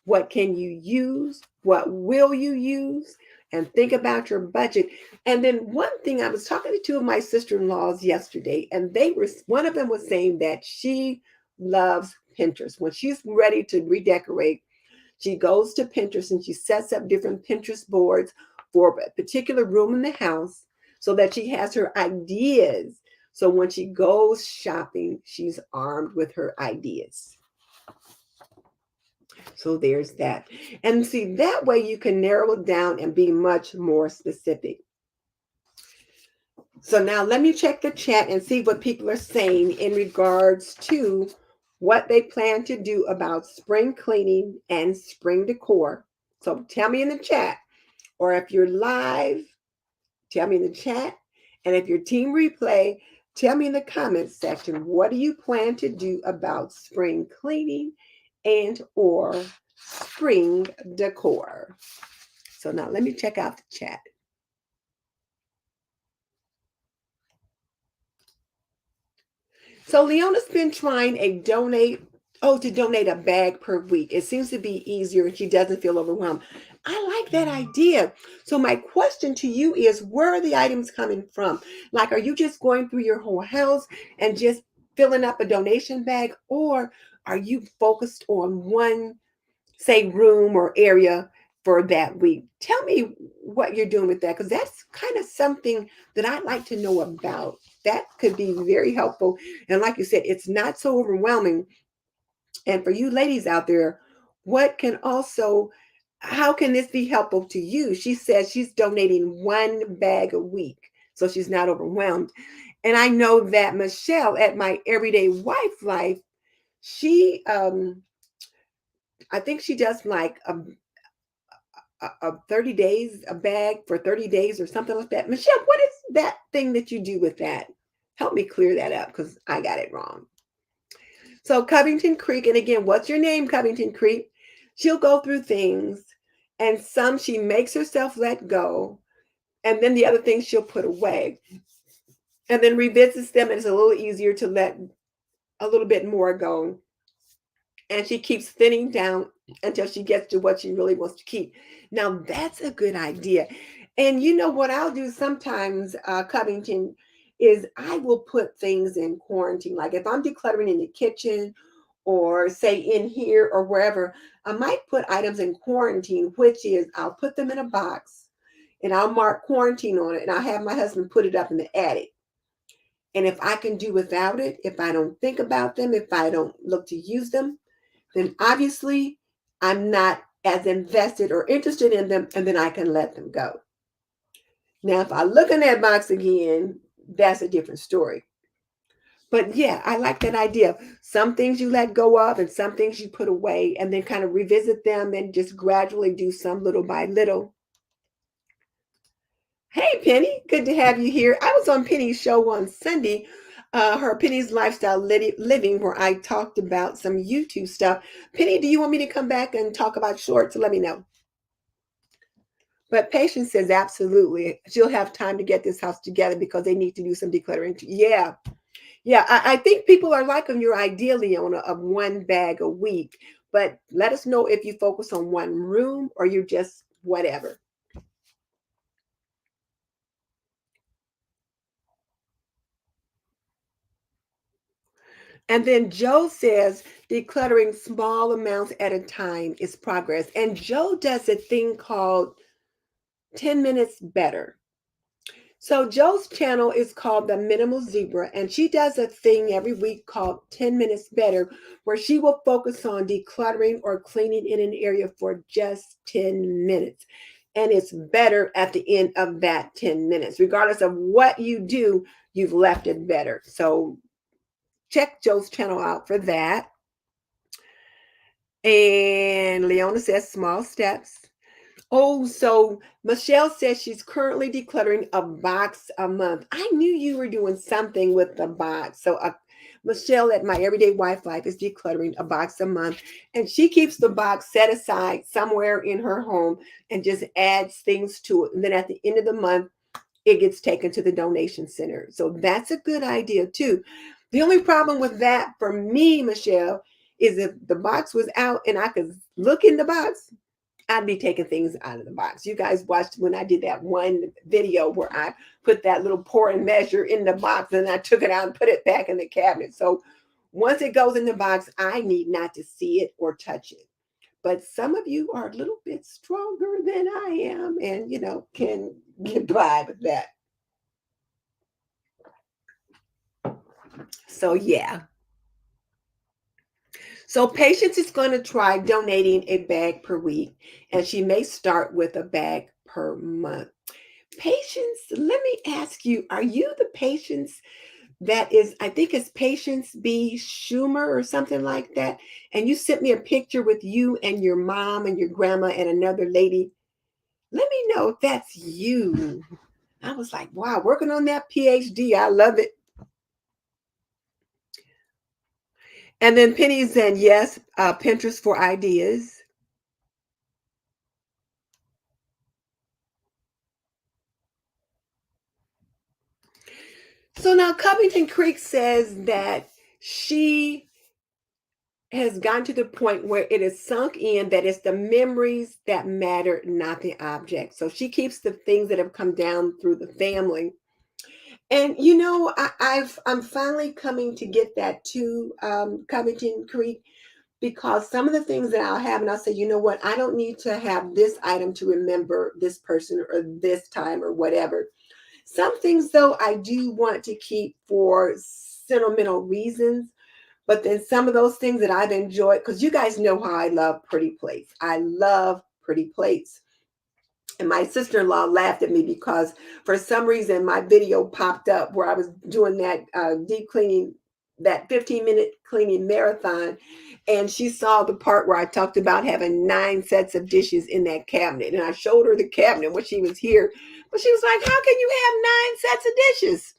What can you use? What will you use? And think about your budget. And then one thing, I was talking to two of my sister-in-laws yesterday, and one of them was saying that she loves Pinterest. When she's ready to redecorate, she goes to Pinterest and she sets up different Pinterest boards for a particular room in the house so that she has her ideas. So when she goes shopping, she's armed with her ideas. So there's that. And see, that way you can narrow it down and be much more specific. So now let me check the chat and see what people are saying in regards to what they plan to do about spring cleaning and spring decor. So tell me in the chat, or if you're live, tell me in the chat. And if you're team replay, tell me in the comments section, what do you plan to do about spring cleaning and or spring decor? So now let me check out the chat. So Leona's been trying to donate a bag per week. It seems to be easier and she doesn't feel overwhelmed. I like that idea. So my question to you is, where are the items coming from? Like, are you just going through your whole house and just filling up a donation bag, or are you focused on one, say, room or area for that week? Tell me what you're doing with that, because that's kind of something that I'd like to know about. That could be very helpful. And like you said, it's not so overwhelming. And for you ladies out there, what can also, how can this be helpful to you? She says she's donating one bag a week, so she's not overwhelmed. And I know that Michelle at my Everyday Wife Life, she, I think she does like a 30 days, a bag for 30 days or something like that. Michelle, what is that thing that you do with that? Help me clear that up because I got it wrong. So Covington Creek, and again, what's your name, Covington Creek? She'll go through things, and some she makes herself let go, and then the other things she'll put away, and then revisits them, and it's a little easier to let a little bit more go. And she keeps thinning down until she gets to what she really wants to keep. Now, that's a good idea. And you know what I'll do sometimes, Covington, is I will put things in quarantine. Like if I'm decluttering in the kitchen or say in here or wherever, I might put items in quarantine, which is I'll put them in a box and I'll mark quarantine on it and I'll have my husband put it up in the attic. And if I can do without it, if I don't think about them, if I don't look to use them, then obviously I'm not as invested or interested in them, and then I can let them go. Now, if I look in that box again, that's a different story. But yeah, I like that idea. Some things you let go of and some things you put away and then kind of revisit them and just gradually do some little by little. Hey, Penny, good to have you here. I was on Penny's show on Sunday, her Penny's Lifestyle Living, where I talked about some YouTube stuff. Penny, do you want me to come back and talk about shorts? Let me know. But Patience says absolutely. She'll have time to get this house together because they need to do some decluttering. Yeah, yeah. I think people are liking your idea, Leona, of one bag a week. But let us know if you focus on one room or you just whatever. And then Joe says decluttering small amounts at a time is progress. And Joe does a thing called 10 minutes better. So Joe's channel is called the Minimal Zebra, and she does a thing every week called 10 minutes better, where she will focus on decluttering or cleaning in an area for just 10 minutes. And it's better at the end of that 10 minutes. Regardless of what you do, you've left it better. So check Joe's channel out for that. And Leona says small steps. Oh, so Michelle says she's currently decluttering a box a month. I knew you were doing something with the box. So Michelle at My Everyday Wife Life is decluttering a box a month. And she keeps the box set aside somewhere in her home and just adds things to it. And then at the end of the month, it gets taken to the donation center. So that's a good idea too. The only problem with that for me, Michelle, is if the box was out and I could look in the box, I'd be taking things out of the box. You guys watched when I did that one video where I put that little pour and measure in the box and I took it out and put it back in the cabinet. So once it goes in the box, I need not to see it or touch it. But some of you are a little bit stronger than I am and, can get by with that. So, yeah. So Patience is going to try donating a bag per week, and she may start with a bag per month. Patience, let me ask you, are you the Patience that is, I think it's Patience B. Schumer or something like that? And you sent me a picture with you and your mom and your grandma and another lady. Let me know if that's you. I was like, wow, working on that PhD. I love it. And then Penny saying, yes, Pinterest for ideas. So now Covington Creek says that she has gotten to the point where it is sunk in that it's the memories that matter, not the object. So she keeps the things that have come down through the family. And I'm finally coming to get that too, Covington Creek, because some of the things that I'll have, and I'll say, you know what, I don't need to have this item to remember this person or this time or whatever. Some things, though, I do want to keep for sentimental reasons. But then some of those things that I've enjoyed, because you guys know how I love pretty plates. I love pretty plates. And my sister-in-law laughed at me because for some reason my video popped up where I was doing that deep cleaning, that 15-minute cleaning marathon. And she saw the part where I talked about having 9 sets of dishes in that cabinet. And I showed her the cabinet when she was here. But she was like, how can you have 9 sets of dishes?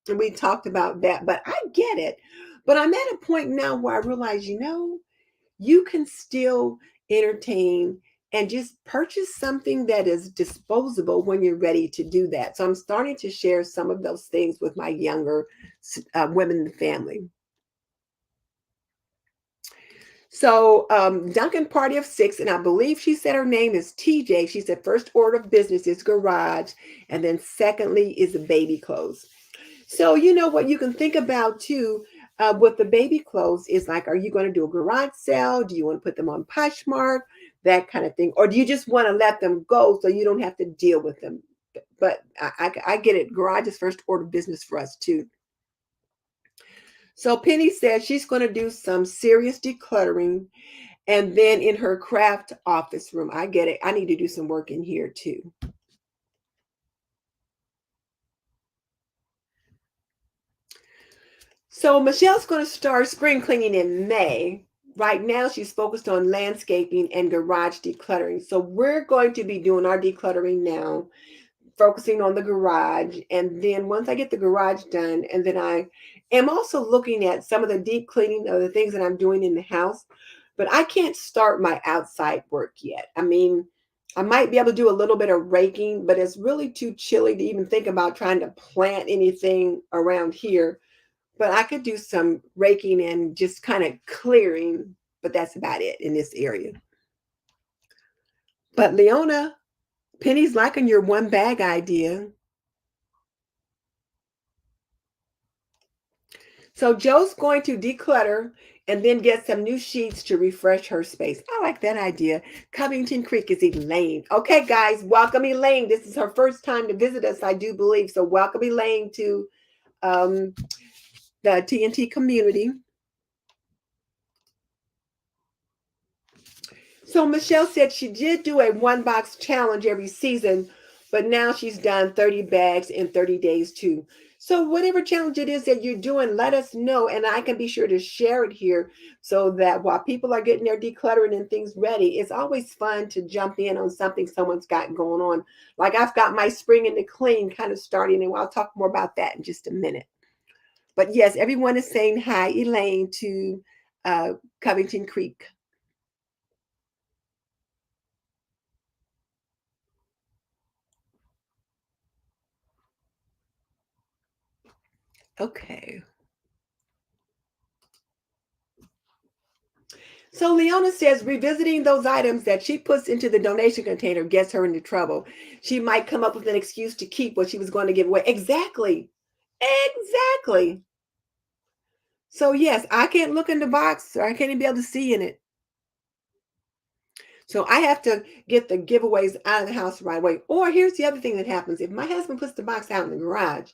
And we talked about that. But I get it. But I'm at a point now where I realize, you can still entertain and just purchase something that is disposable when you're ready to do that. So I'm starting to share some of those things with my younger women in the family. So Duncan Party of 6, and I believe she said her name is TJ. She said first order of business is garage, and then secondly is the baby clothes. So you know what you can think about too with the baby clothes is like, are you going to do a garage sale? Do you want to put them on Poshmark? That kind of thing. Or do you just want to let them go so you don't have to deal with them? But I get it. Garage is first order business for us too. So Penny said she's going to do some serious decluttering and then in her craft office room. I get it. I need to do some work in here too. So Michelle's going to start spring cleaning in May. Right now, she's focused on landscaping and garage decluttering. So we're going to be doing our decluttering now. focusing on the garage. And then once I get the garage done, and then I am also looking at some of the deep cleaning of the things that I'm doing in the house. But I can't start my outside work yet. I mean, I might be able to do a little bit of raking, but it's really too chilly to even think about trying to plant anything around here. But I could do some raking and just kind of clearing, but that's about it in this area. But Leona, Penny's liking your one bag idea. So Joe's going to declutter and then get some new sheets to refresh her space. I like that idea. Covington Creek is Elaine. Okay, guys, welcome Elaine. This is her first time to visit us, I do believe. So welcome Elaine to um, the TNT community. So Michelle said she did do a one box challenge every season, but now she's done 30 bags in 30 days too. So whatever challenge it is that you're doing, let us know, and I can be sure to share it here so that while people are getting their decluttering and things ready, it's always fun to jump in on something someone's got going on. Like I've got my spring in the clean kind of starting, and I'll talk more about that in just a minute. But yes, everyone is saying hi, Elaine, to Covington Creek. Okay. So Leona says revisiting those items that she puts into the donation container gets her into trouble. She might come up with an excuse to keep what she was going to give away. Exactly. Exactly. So yes, I can't look in the box or I can't even be able to see in it. So I have to get the giveaways out of the house right away. Or here's the other thing that happens. If my husband puts the box out in the garage,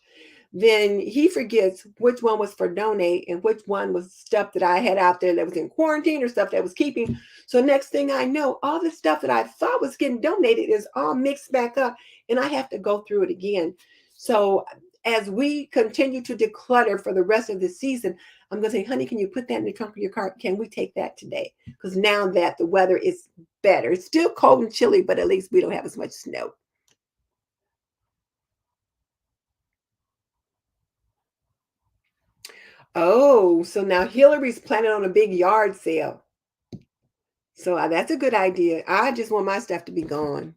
then he forgets which one was for donate and which one was stuff that I had out there that was in quarantine or stuff that was keeping. So next thing I know, all the stuff that I thought was getting donated is all mixed back up and I have to go through it again. So as we continue to declutter for the rest of the season, I'm going to say, honey, can you put that in the trunk of your car? Can we take that today? Because now that the weather is better, it's still cold and chilly, but at least we don't have as much snow. Oh, so now Hillary's planning on a big yard sale. So that's a good idea. I just want my stuff to be gone.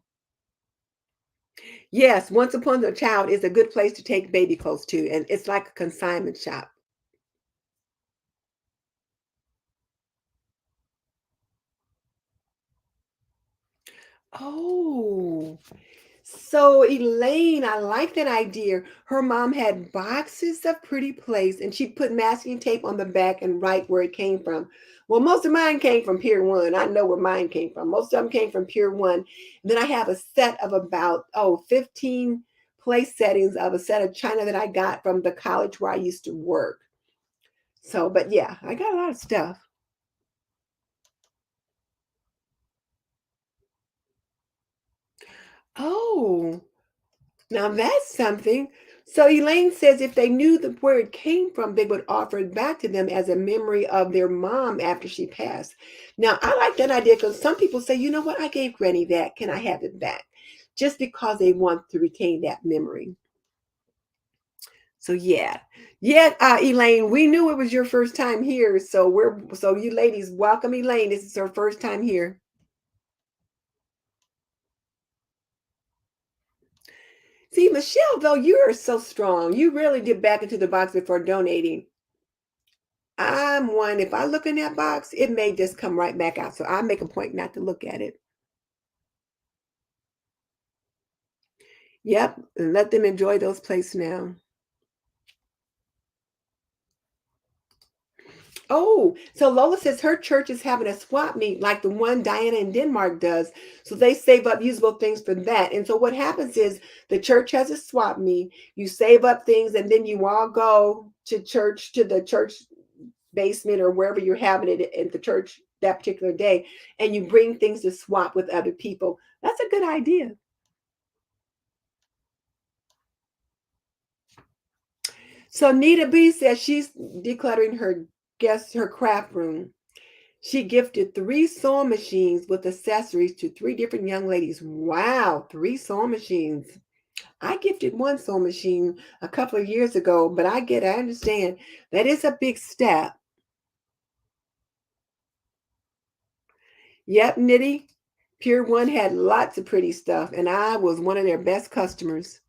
Yes, Once Upon a Child is a good place to take baby clothes to, and it's like a consignment shop. Oh, so Elaine, I like that idea. Her mom had boxes of pretty plates and she put masking tape on the back and write where it came from. Well, most of mine came from Pier 1. I know where mine came from. Most of them came from Pier 1. And then I have a set of about 15 place settings of a set of china that I got from the college where I used to work. So, but yeah, I got a lot of stuff. Oh, now that's something. So Elaine says if they knew where it came from, they would offer it back to them as a memory of their mom after she passed. Now I like that idea because some people say, you know what, I gave Granny that. Can I have it back? Just because they want to retain that memory. So yeah, yeah, Elaine, we knew it was your first time here, so you ladies welcome Elaine. This is her first time here. See, Michelle, though, you are so strong. You really did back into the box before donating. I'm one, if I look in that box, it may just come right back out. So I make a point not to look at it. Yep. And let them enjoy those places now. Oh, so Lola says her church is having a swap meet like the one Diana in Denmark does. So they save up usable things for that. And so what happens is the church has a swap meet, you save up things, and then you all go to church, to the church basement or wherever you're having it at the church that particular day, and you bring things to swap with other people. That's a good idea. So Nita B says she's decluttering her craft room. She gifted 3 sewing machines with accessories to 3 different young ladies. Wow, 3 sewing machines. I gifted one sewing machine a couple of years ago, but I understand that is a big step. Yep, Nitty. Pure One had lots of pretty stuff, and I was one of their best customers.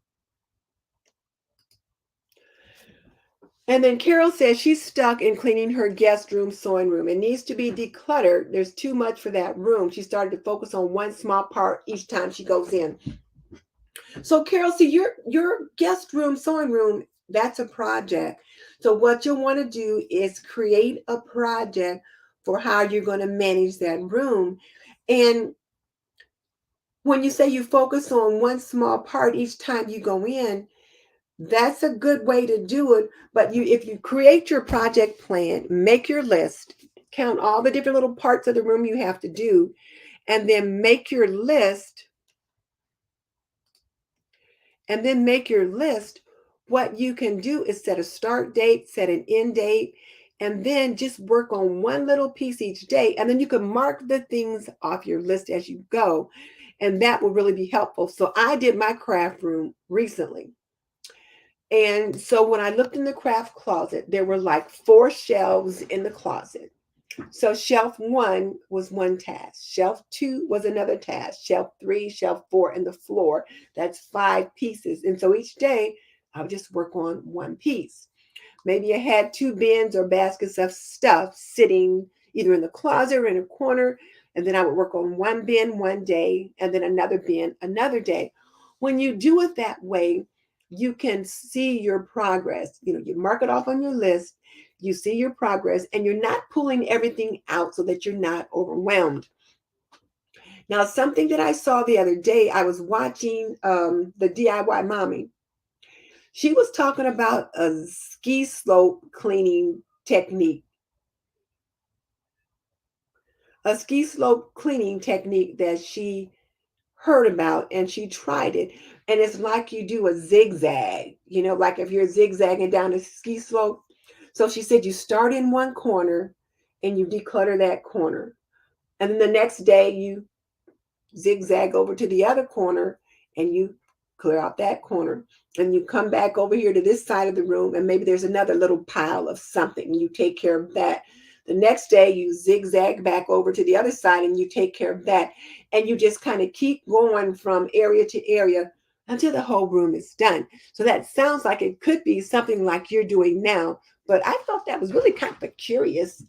And then Carol says she's stuck in cleaning her guest room sewing room. It needs to be decluttered. There's too much for that room. She started to focus on one small part each time she goes in. So Carol, see your guest room sewing room, that's a project. So what you'll want to do is create a project for how you're going to manage that room. And when you say you focus on one small part each time you go in, that's a good way to do it. But if you create your project plan, make your list, count all the different little parts of the room you have to do, and then make your list, what you can do is set a start date, set an end date, and then just work on one little piece each day. And then you can mark the things off your list as you go. And that will really be helpful. So I did my craft room recently. And so when I looked in the craft closet, there were like 4 shelves in the closet. So shelf one was one task, shelf two was another task, shelf three, shelf four, and the floor. That's 5 pieces. And so each day I would just work on one piece. Maybe I had 2 bins or baskets of stuff sitting either in the closet or in a corner. And then I would work on one bin one day and then another bin another day. When you do it that way, you can see your progress. You mark it off on your list, you see your progress, and you're not pulling everything out so that you're not overwhelmed. Now, something that I saw the other day, I was watching the DIY Mommy. She was talking about a ski slope cleaning technique, that she heard about and she tried it. And it's like you do a zigzag, like if you're zigzagging down a ski slope. So she said you start in one corner and you declutter that corner. And then the next day you zigzag over to the other corner and you clear out that corner, and you come back over here to this side of the room and maybe there's another little pile of something, you take care of that. The next day you zigzag back over to the other side and you take care of that, and you just kind of keep going from area to area until the whole room is done. So that sounds like it could be something like you're doing now, but I thought that was really kind of a curious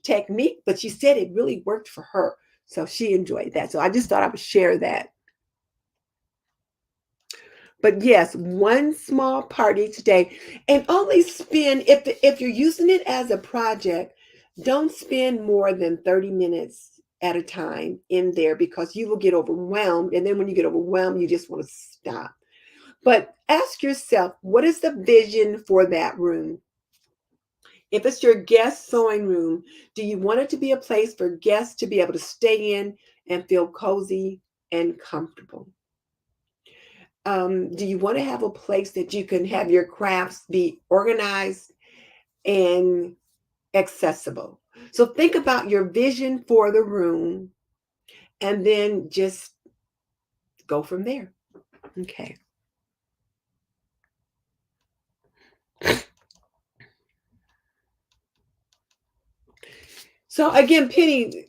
technique, but she said it really worked for her. So she enjoyed that. So I just thought I would share that. But yes, one small part each day, and only spend, if you're using it as a project, don't spend more than 30 minutes at a time in there, because you will get overwhelmed. And then when you get overwhelmed, you just want to stop. But ask yourself, what is the vision for that room? If it's your guest sewing room, do you want it to be a place for guests to be able to stay in and feel cozy and comfortable? Do you want to have a place that you can have your crafts be organized and accessible? So think about your vision for the room and then just go from there. Okay. So again, Penny,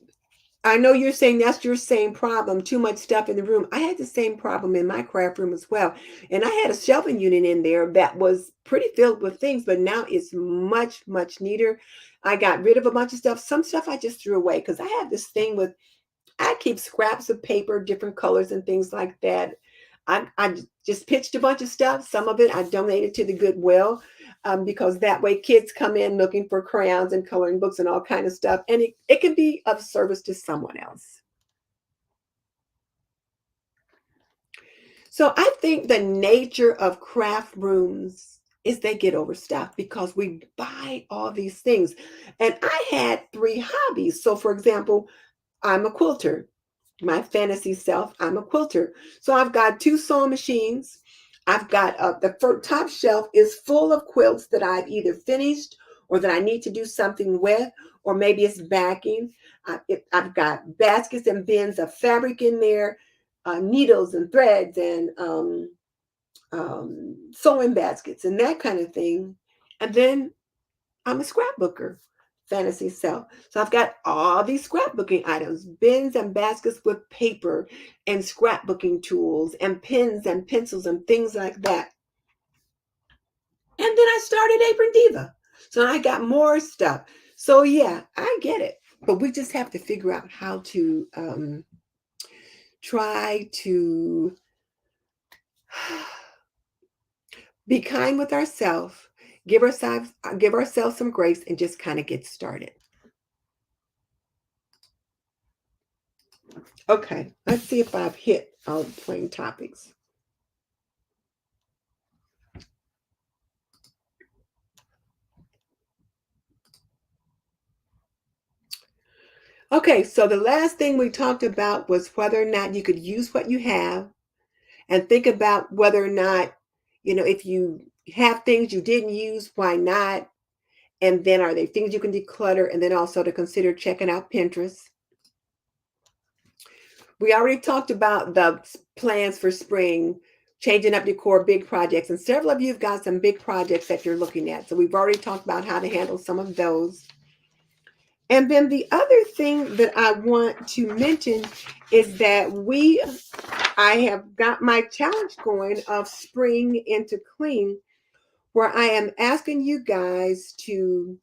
I know you're saying that's your same problem, too much stuff in the room. I had the same problem in my craft room as well. And I had a shelving unit in there that was pretty filled with things, but now it's much, much neater. I got rid of a bunch of stuff. Some stuff I just threw away because I have this thing with, I keep scraps of paper, different colors and things like that. I just pitched a bunch of stuff. Some of it I donated to the Goodwill, because that way kids come in looking for crayons and coloring books and all kind of stuff. And it can be of service to someone else. So I think the nature of craft rooms is they get overstuffed because we buy all these things. And I had 3 hobbies. So for example, I'm a quilter. My fantasy self, I'm a quilter. So I've got 2 sewing machines. I've got the top shelf is full of quilts that I've either finished or that I need to do something with, or maybe it's backing. I've got baskets and bins of fabric in there, needles and threads and sewing baskets and that kind of thing. And then I'm a scrapbooker, fantasy self. So I've got all these scrapbooking items, bins and baskets with paper and scrapbooking tools and pens and pencils and things like that. And then I started Apron Diva. So I got more stuff. So yeah, I get it. But we just have to figure out how to try to be kind with ourselves, give ourselves some grace and just kind of get started. Okay, let's see if I've hit all the plain topics. Okay, so the last thing we talked about was whether or not you could use what you have and think about whether or not, if you have things you didn't use, why not? And then are there things you can declutter? And then also to consider checking out Pinterest. We already talked about the plans for spring, changing up decor, big projects, and several of you have got some big projects that you're looking at. So we've already talked about how to handle some of those. And then the other thing that I want to mention is that I have got my challenge going of spring into clean, where I am asking you guys to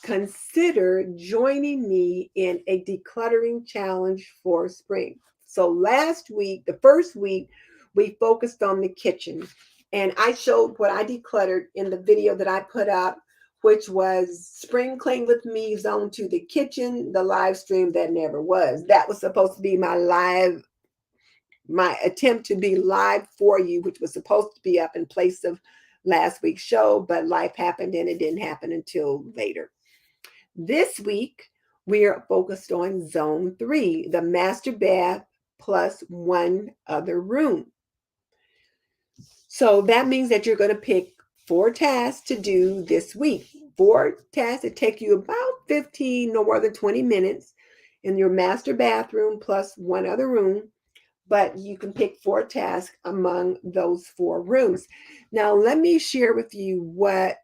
consider joining me in a decluttering challenge for spring. So last week, the first week, we focused on the kitchen, and I showed what I decluttered in the video that I put up, which was Spring Clean with Me Zone to the Kitchen, the live stream that never was. That was supposed to be my attempt to be live for you, which was supposed to be up in place of last week's show, but life happened and it didn't happen until later. This week, we are focused on Zone 3, the master bath plus one other room. So that means that you're going to pick 4 tasks to do this week. 4 tasks that take you about 15, no more than 20 minutes in your master bathroom plus one other room. But you can pick 4 tasks among those 4 rooms. Now, let me share with you what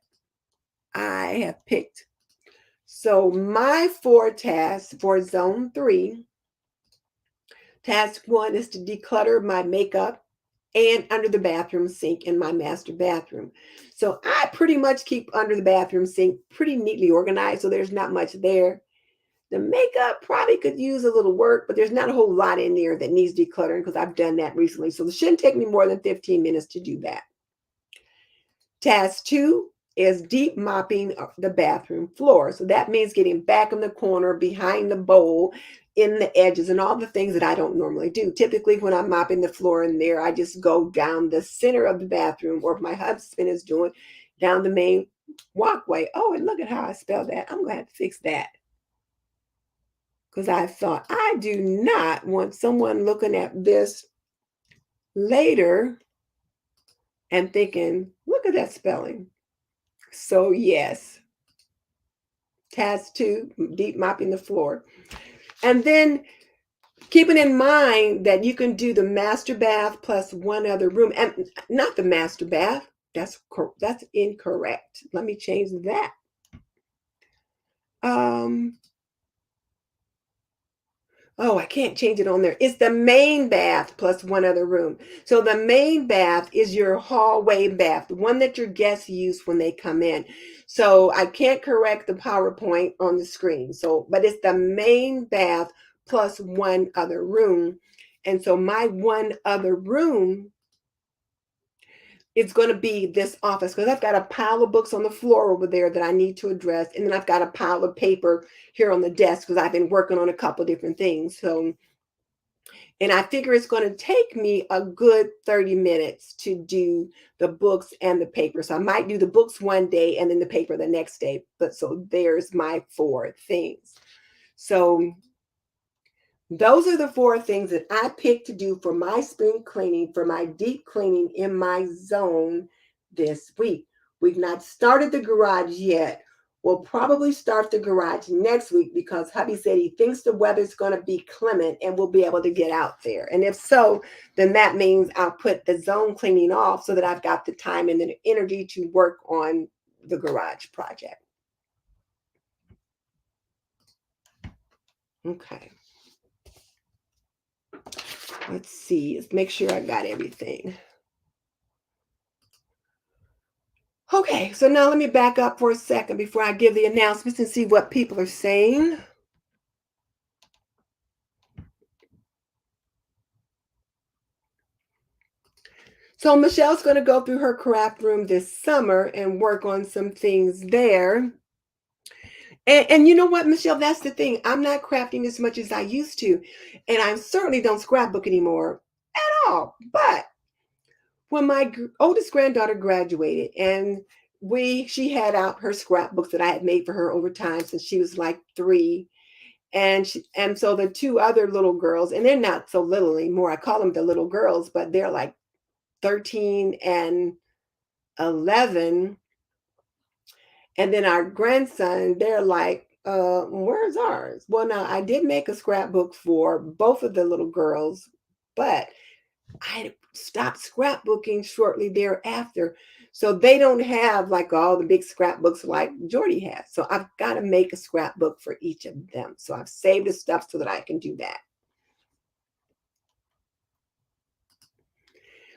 I have picked. So my 4 tasks for Zone 3, task 1 is to declutter my makeup and under the bathroom sink in my master bathroom. So I pretty much keep under the bathroom sink pretty neatly organized, so there's not much there. The makeup probably could use a little work, but there's not a whole lot in there that needs decluttering because I've done that recently. So it shouldn't take me more than 15 minutes to do that. Task 2 is deep mopping the bathroom floor. So that means getting back in the corner, behind the bowl, in the edges, and all the things that I don't normally do. Typically, when I'm mopping the floor in there, I just go down the center of the bathroom, or if my husband is doing, down the main walkway. Oh, and look at how I spelled that. I'm going to have to fix that. Because I thought, I do not want someone looking at this later and thinking, look at that spelling. So yes, task 2, deep mopping the floor. And then keeping in mind that you can do the master bath plus one other room, and not the master bath. That's incorrect. Let me change that. Oh, I can't change it on there. It's the main bath plus one other room. So the main bath is your hallway bath, the one that your guests use when they come in. So I can't correct the PowerPoint on the screen. So, but it's the main bath plus one other room. And so my one other room, it's going to be this office because I've got a pile of books on the floor over there that I need to address. And then I've got a pile of paper here on the desk because I've been working on a couple different things. So, and I figure it's going to take me a good 30 minutes to do the books and the paper. So I might do the books one day and then the paper the next day. But so there's my 4 things. So those are the 4 things that I picked to do for my spring cleaning, for my deep cleaning in my zone this week. We've not started the garage yet. We'll probably start the garage next week because hubby said he thinks the weather's going to be clement and we'll be able to get out there. And if so, then that means I'll put the zone cleaning off so that I've got the time and the energy to work on the garage project. Okay. Let's see. Let's make sure I got everything. Okay, so now let me back up for a second before I give the announcements and see what people are saying. So Michelle's going to go through her craft room this summer and work on some things there. And you know what, Michelle, that's the thing. I'm not crafting as much as I used to. And I certainly don't scrapbook anymore at all. But when my oldest granddaughter graduated and she had out her scrapbooks that I had made for her over time since she was like 3. And so the 2 other little girls, and they're not so little anymore. I call them the little girls, but they're like 13 and 11. And then our grandson, they're like, where's ours? Well, now I did make a scrapbook for both of the little girls, but I stopped scrapbooking shortly thereafter. So they don't have like all the big scrapbooks like Jordy has. So I've got to make a scrapbook for each of them. So I've saved the stuff so that I can do that.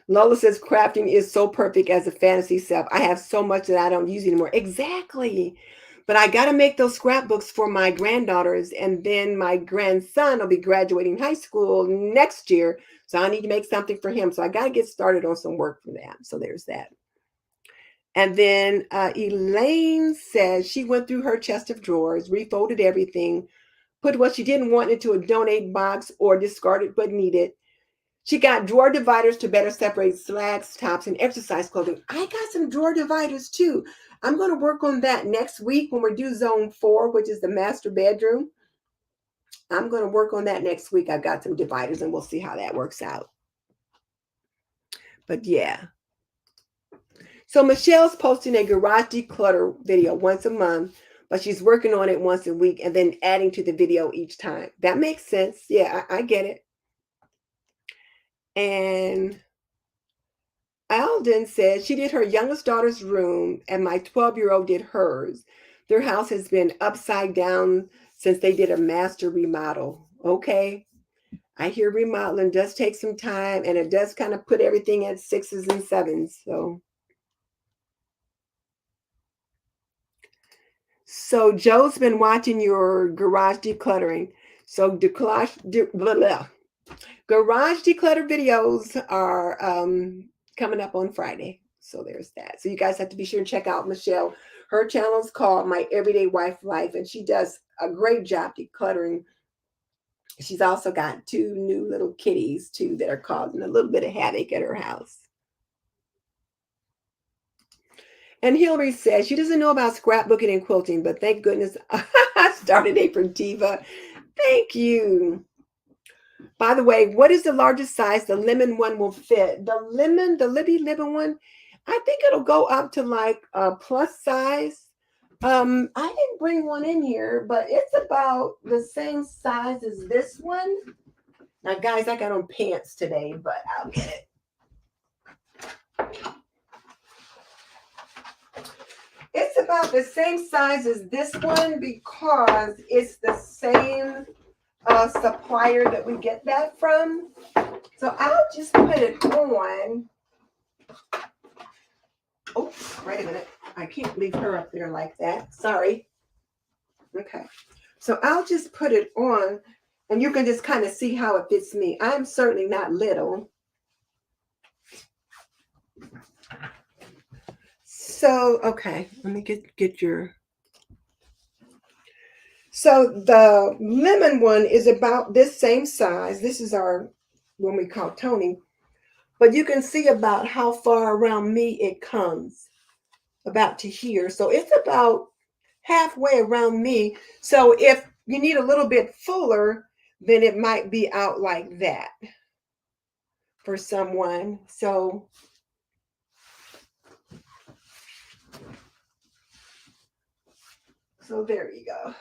Lola says crafting is so perfect as a fantasy self. I have so much that I don't use anymore. Exactly. But I got to make those scrapbooks for my granddaughters. And then my grandson will be graduating high school next year. So I need to make something for him. So I got to get started on some work for that. So there's that. And then Elaine says she went through her chest of drawers, refolded everything, put what she didn't want into a donate box or discarded but needed. She got drawer dividers to better separate slacks, tops, and exercise clothing. I got some drawer dividers too. I'm going to work on that next week when we do zone 4, which is the master bedroom. I'm going to work on that next week. I've got some dividers and we'll see how that works out. But yeah. So Michelle's posting a garage declutter video once a month, but she's working on it once a week and then adding to the video each time. That makes sense. Yeah, I get it. And Alden said she did her youngest daughter's room and my 12-year-old did hers. Their house has been upside down since they did a master remodel. Okay. I hear remodeling does take some time and it does kind of put everything at 6s and 7s. So Joe's been watching your garage decluttering. So garage declutter videos are coming up on Friday. So there's that. So you guys have to be sure and check out Michelle. Her channel is called My Everyday Wife Life, and she does a great job decluttering. She's also got 2 new little kitties too that are causing a little bit of havoc at her house. And Hillary says she doesn't know about scrapbooking and quilting, but thank goodness I started a for Diva. Thank you. By the way, what is the largest size the lemon one will fit? The Libby lemon one, I think it'll go up to like a plus size. I didn't bring one in here, but it's about the same size as this one. Now, guys, I got on pants today, but I'll get it. It's about the same size as this one because it's the same supplier that we get that from. So I'll just put it on. Oh, wait a minute. I can't leave her up there like that. Sorry. Okay. So I'll just put it on and you can just kind of see how it fits me. I'm certainly not little. So, okay, let me get your. So the lemon one is about this same size. This is our one we call Tony. But you can see about how far around me it comes, about to here. So it's about halfway around me. So if you need a little bit fuller, then it might be out like that for someone. So So there you go.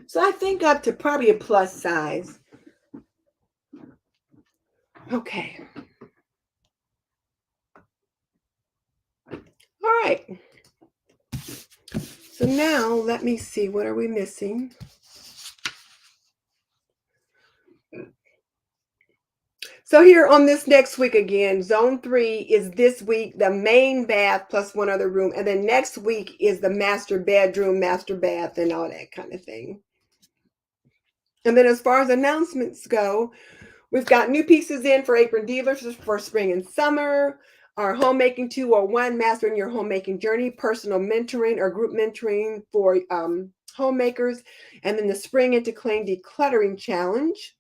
So I think up to probably a plus size. Okay. All right. So now let me see, what are we missing? So here on this next week again, zone 3 is this week, the main bath plus one other room. And then next week is the master bedroom, master bath, and all that kind of thing. And then as far as announcements go, we've got new pieces in for apron dealers for spring and summer. Our homemaking 201, mastering your homemaking journey, personal mentoring or group mentoring for homemakers. And then the spring into clean decluttering challenge.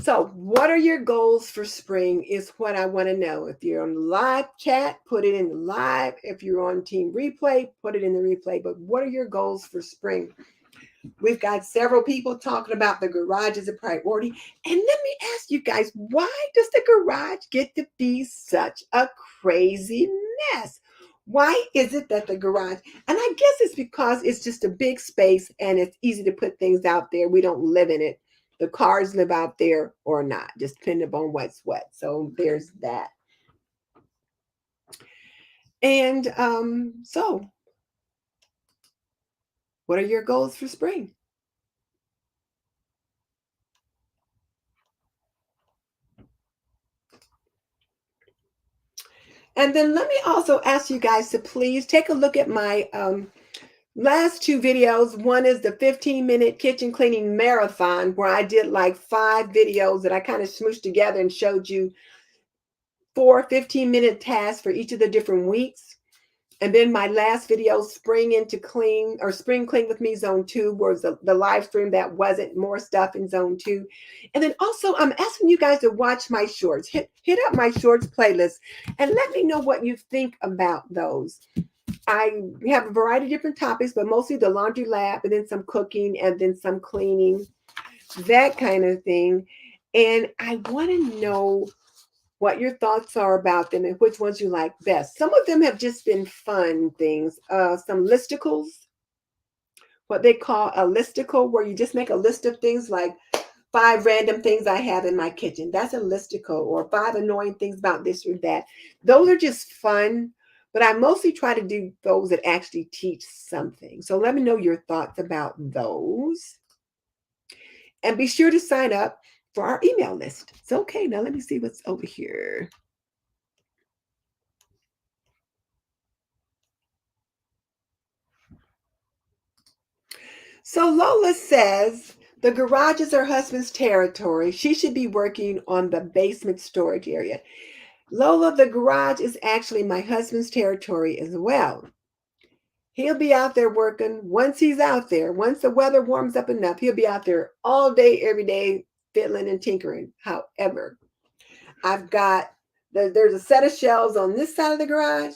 So, what are your goals for spring is what I want to know. If you're on the live chat, put it in the live. If you're on team replay, put it in the replay. But what are your goals for spring? We've got several people talking about the garage as a priority. And let me ask you guys, why does the garage get to be such a crazy mess? Why is it that the garage, and I guess it's because it's just a big space and it's easy to put things out there. We don't live in it. The cars live out there or not, just depending upon what's what. So there's that. And so what are your goals for spring? And then let me also ask you guys to please take a look at my last two videos. One is the 15-minute kitchen cleaning marathon, where I did like 5 videos that I kind of smooshed together and showed you 4 15-minute tasks for each of the different weeks. And then my last video, Spring into Clean or Spring Clean with Me Zone 2, was the live stream that wasn't more stuff in Zone 2. And then also I'm asking you guys to watch my shorts. Hit up my shorts playlist and let me know what you think about those. I have a variety of different topics, but mostly the laundry lab and then some cooking and then some cleaning, that kind of thing. And I want to know what your thoughts are about them and which ones you like best. Some of them have just been fun things. Some listicles, what they call a listicle, where you just make a list of things like 5 random things I have in my kitchen. That's a listicle, or 5 annoying things about this or that. Those are just fun, but I mostly try to do those that actually teach something. So let me know your thoughts about those. And be sure to sign up for our email list. So, okay, now let me see what's over here. So Lola says the garage is her husband's territory. She should be working on the basement storage area. Lola, the garage is actually my husband's territory as well. He'll be out there working. Once he's out there, once the weather warms up enough, he'll be out there all day, every day, fiddling and tinkering. However, I've got, there's a set of shelves on this side of the garage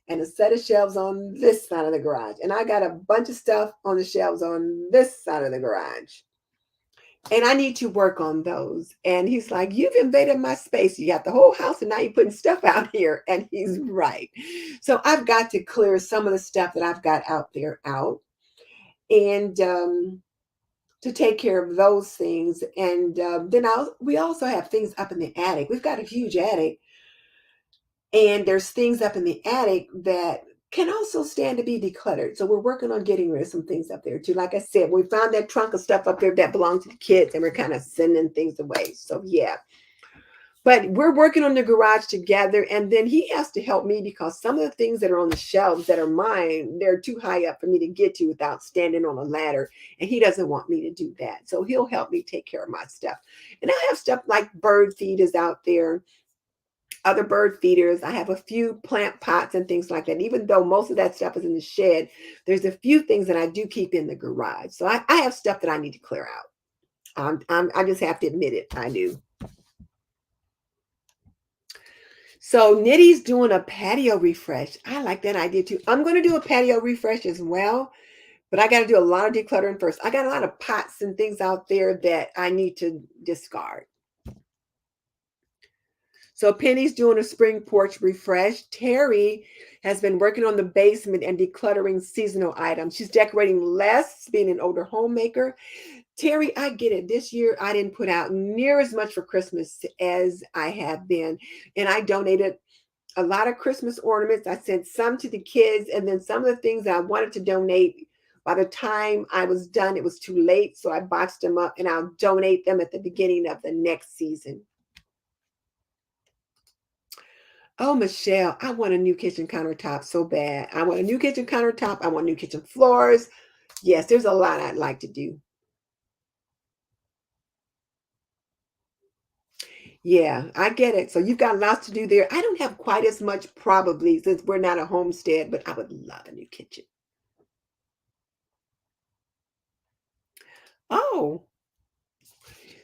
and a set of shelves on this side of the garage. And I got a bunch of stuff on the shelves on this side of the garage. And I need to work on those. And he's like, you've invaded my space. You got the whole house and now you're putting stuff out here. And he's right. So I've got to clear some of the stuff that I've got out there out. And to take care of those things. And then we also have things up in the attic. We've got a huge attic. And there's things up in the attic that can also stand to be decluttered. So we're working on getting rid of some things up there too. Like I said, we found that trunk of stuff up there that belonged to the kids and we're kind of sending things away. So yeah. But we're working on the garage together. And then he has to help me because some of the things that are on the shelves that are mine, they're too high up for me to get to without standing on a ladder. And he doesn't want me to do that. So he'll help me take care of my stuff. And I have stuff like bird feeders out there, other bird feeders. I have a few plant pots and things like that. Even though most of that stuff is in the shed, there's a few things that I do keep in the garage. So I have stuff that I need to clear out. I just have to admit it. I do. So Nitty's doing a patio refresh. I like that idea too. I'm going to do a patio refresh as well, but I got to do a lot of decluttering first. I got a lot of pots and things out there that I need to discard. So Penny's doing a spring porch refresh. Terry has been working on the basement and decluttering seasonal items. She's decorating less, being an older homemaker. Terry, I get it. This year I didn't put out near as much for Christmas as I have been. And I donated a lot of Christmas ornaments. I sent some to the kids, and then some of the things I wanted to donate. By the time I was done, it was too late. So I boxed them up and I'll donate them at the beginning of the next season. Oh, Michelle, I want a new kitchen countertop so bad. I want a new kitchen countertop. I want new kitchen floors. Yes, there's a lot I'd like to do. Yeah, I get it. So you've got lots to do there. I don't have quite as much probably since we're not a homestead, but I would love a new kitchen. Oh,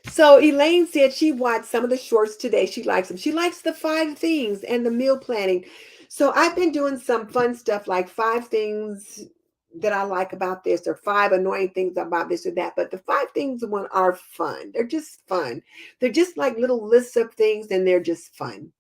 so Elaine said she watched some of the shorts today. She likes them. She likes the 5 things and the meal planning. So I've been doing some fun stuff like 5 things that I like about this, or 5 annoying things about this or that. But the 5 things one are fun. They're just fun. They're just like little lists of things, and they're just fun.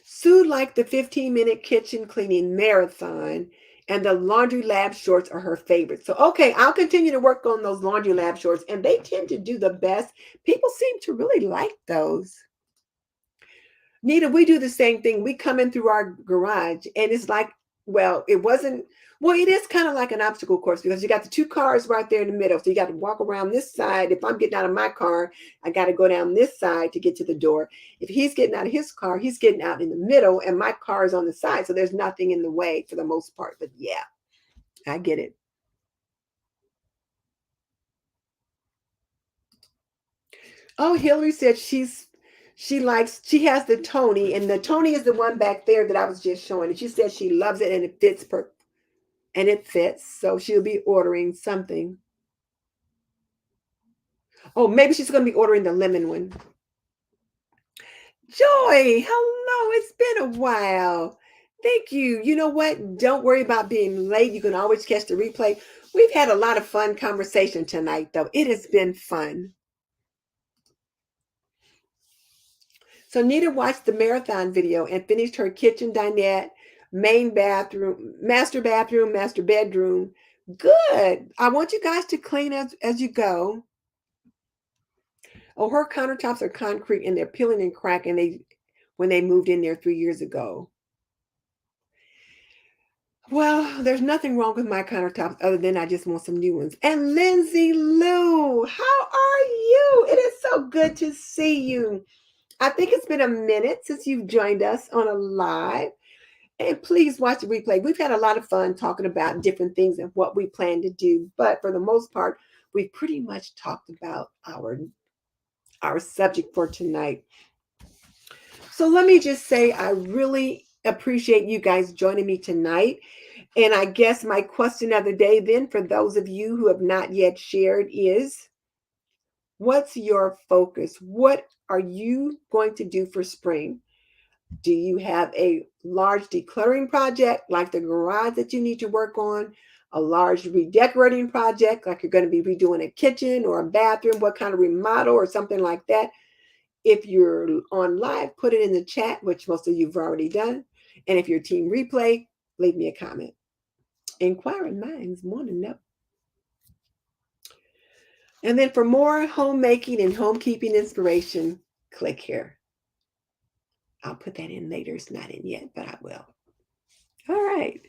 Sue liked the 15-minute kitchen cleaning marathon, and the laundry lab shorts are her favorite. So, okay, I'll continue to work on those laundry lab shorts, and they tend to do the best. People seem to really like those. Nita, we do the same thing. We come in through our garage, and it's like, well, it wasn't, well, it is kind of like an obstacle course because you got the 2 cars right there in the middle. So you got to walk around this side. If I'm getting out of my car, I got to go down this side to get to the door. If he's getting out of his car, he's getting out in the middle, and my car is on the side. So there's nothing in the way for the most part. But yeah, I get it. Oh, Hillary said she has the Tony, and the Tony is the one back there that I was just showing. And she said she loves it and it fits and it fits. So she'll be ordering something. Oh, maybe she's going to be ordering the lemon one. Joy, hello. It's been a while. Thank you. You know what? Don't worry about being late. You can always catch the replay. We've had a lot of fun conversation tonight, though. It has been fun. So Nita watched the marathon video and finished her kitchen dinette, main bathroom, master bedroom. Good. I want you guys to clean as you go. Oh, her countertops are concrete and they're peeling and cracking. When they moved in there 3 years ago. Well, there's nothing wrong with my countertops other than I just want some new ones. And Lindsay Lou, how are you? It is so good to see you. I think it's been a minute since you've joined us on a live. And please watch the replay. We've had a lot of fun talking about different things and what we plan to do. But for the most part, we've pretty much talked about our subject for tonight. So let me just say, I really appreciate you guys joining me tonight. And I guess my question of the day, then, for those of you who have not yet shared, is what's your focus? What are you going to do for spring? Do you have a large decluttering project like the garage that you need to work on? A large redecorating project like you're going to be redoing a kitchen or a bathroom? What kind of remodel or something like that? If you're on live, put it in the chat, which most of you've already done. And if you're team replay, leave me a comment. Inquiring minds want to know. And then for more homemaking and homekeeping inspiration, click here. I'll put that in later. It's not in yet, but I will. All right.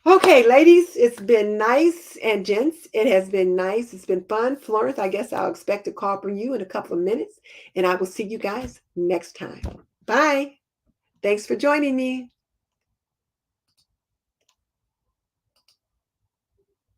Okay, ladies, it's been nice. And gents, it has been nice. It's been fun. Florence, I guess I'll expect a call from you in a couple of minutes. And I will see you guys next time. Bye. Thanks for joining me.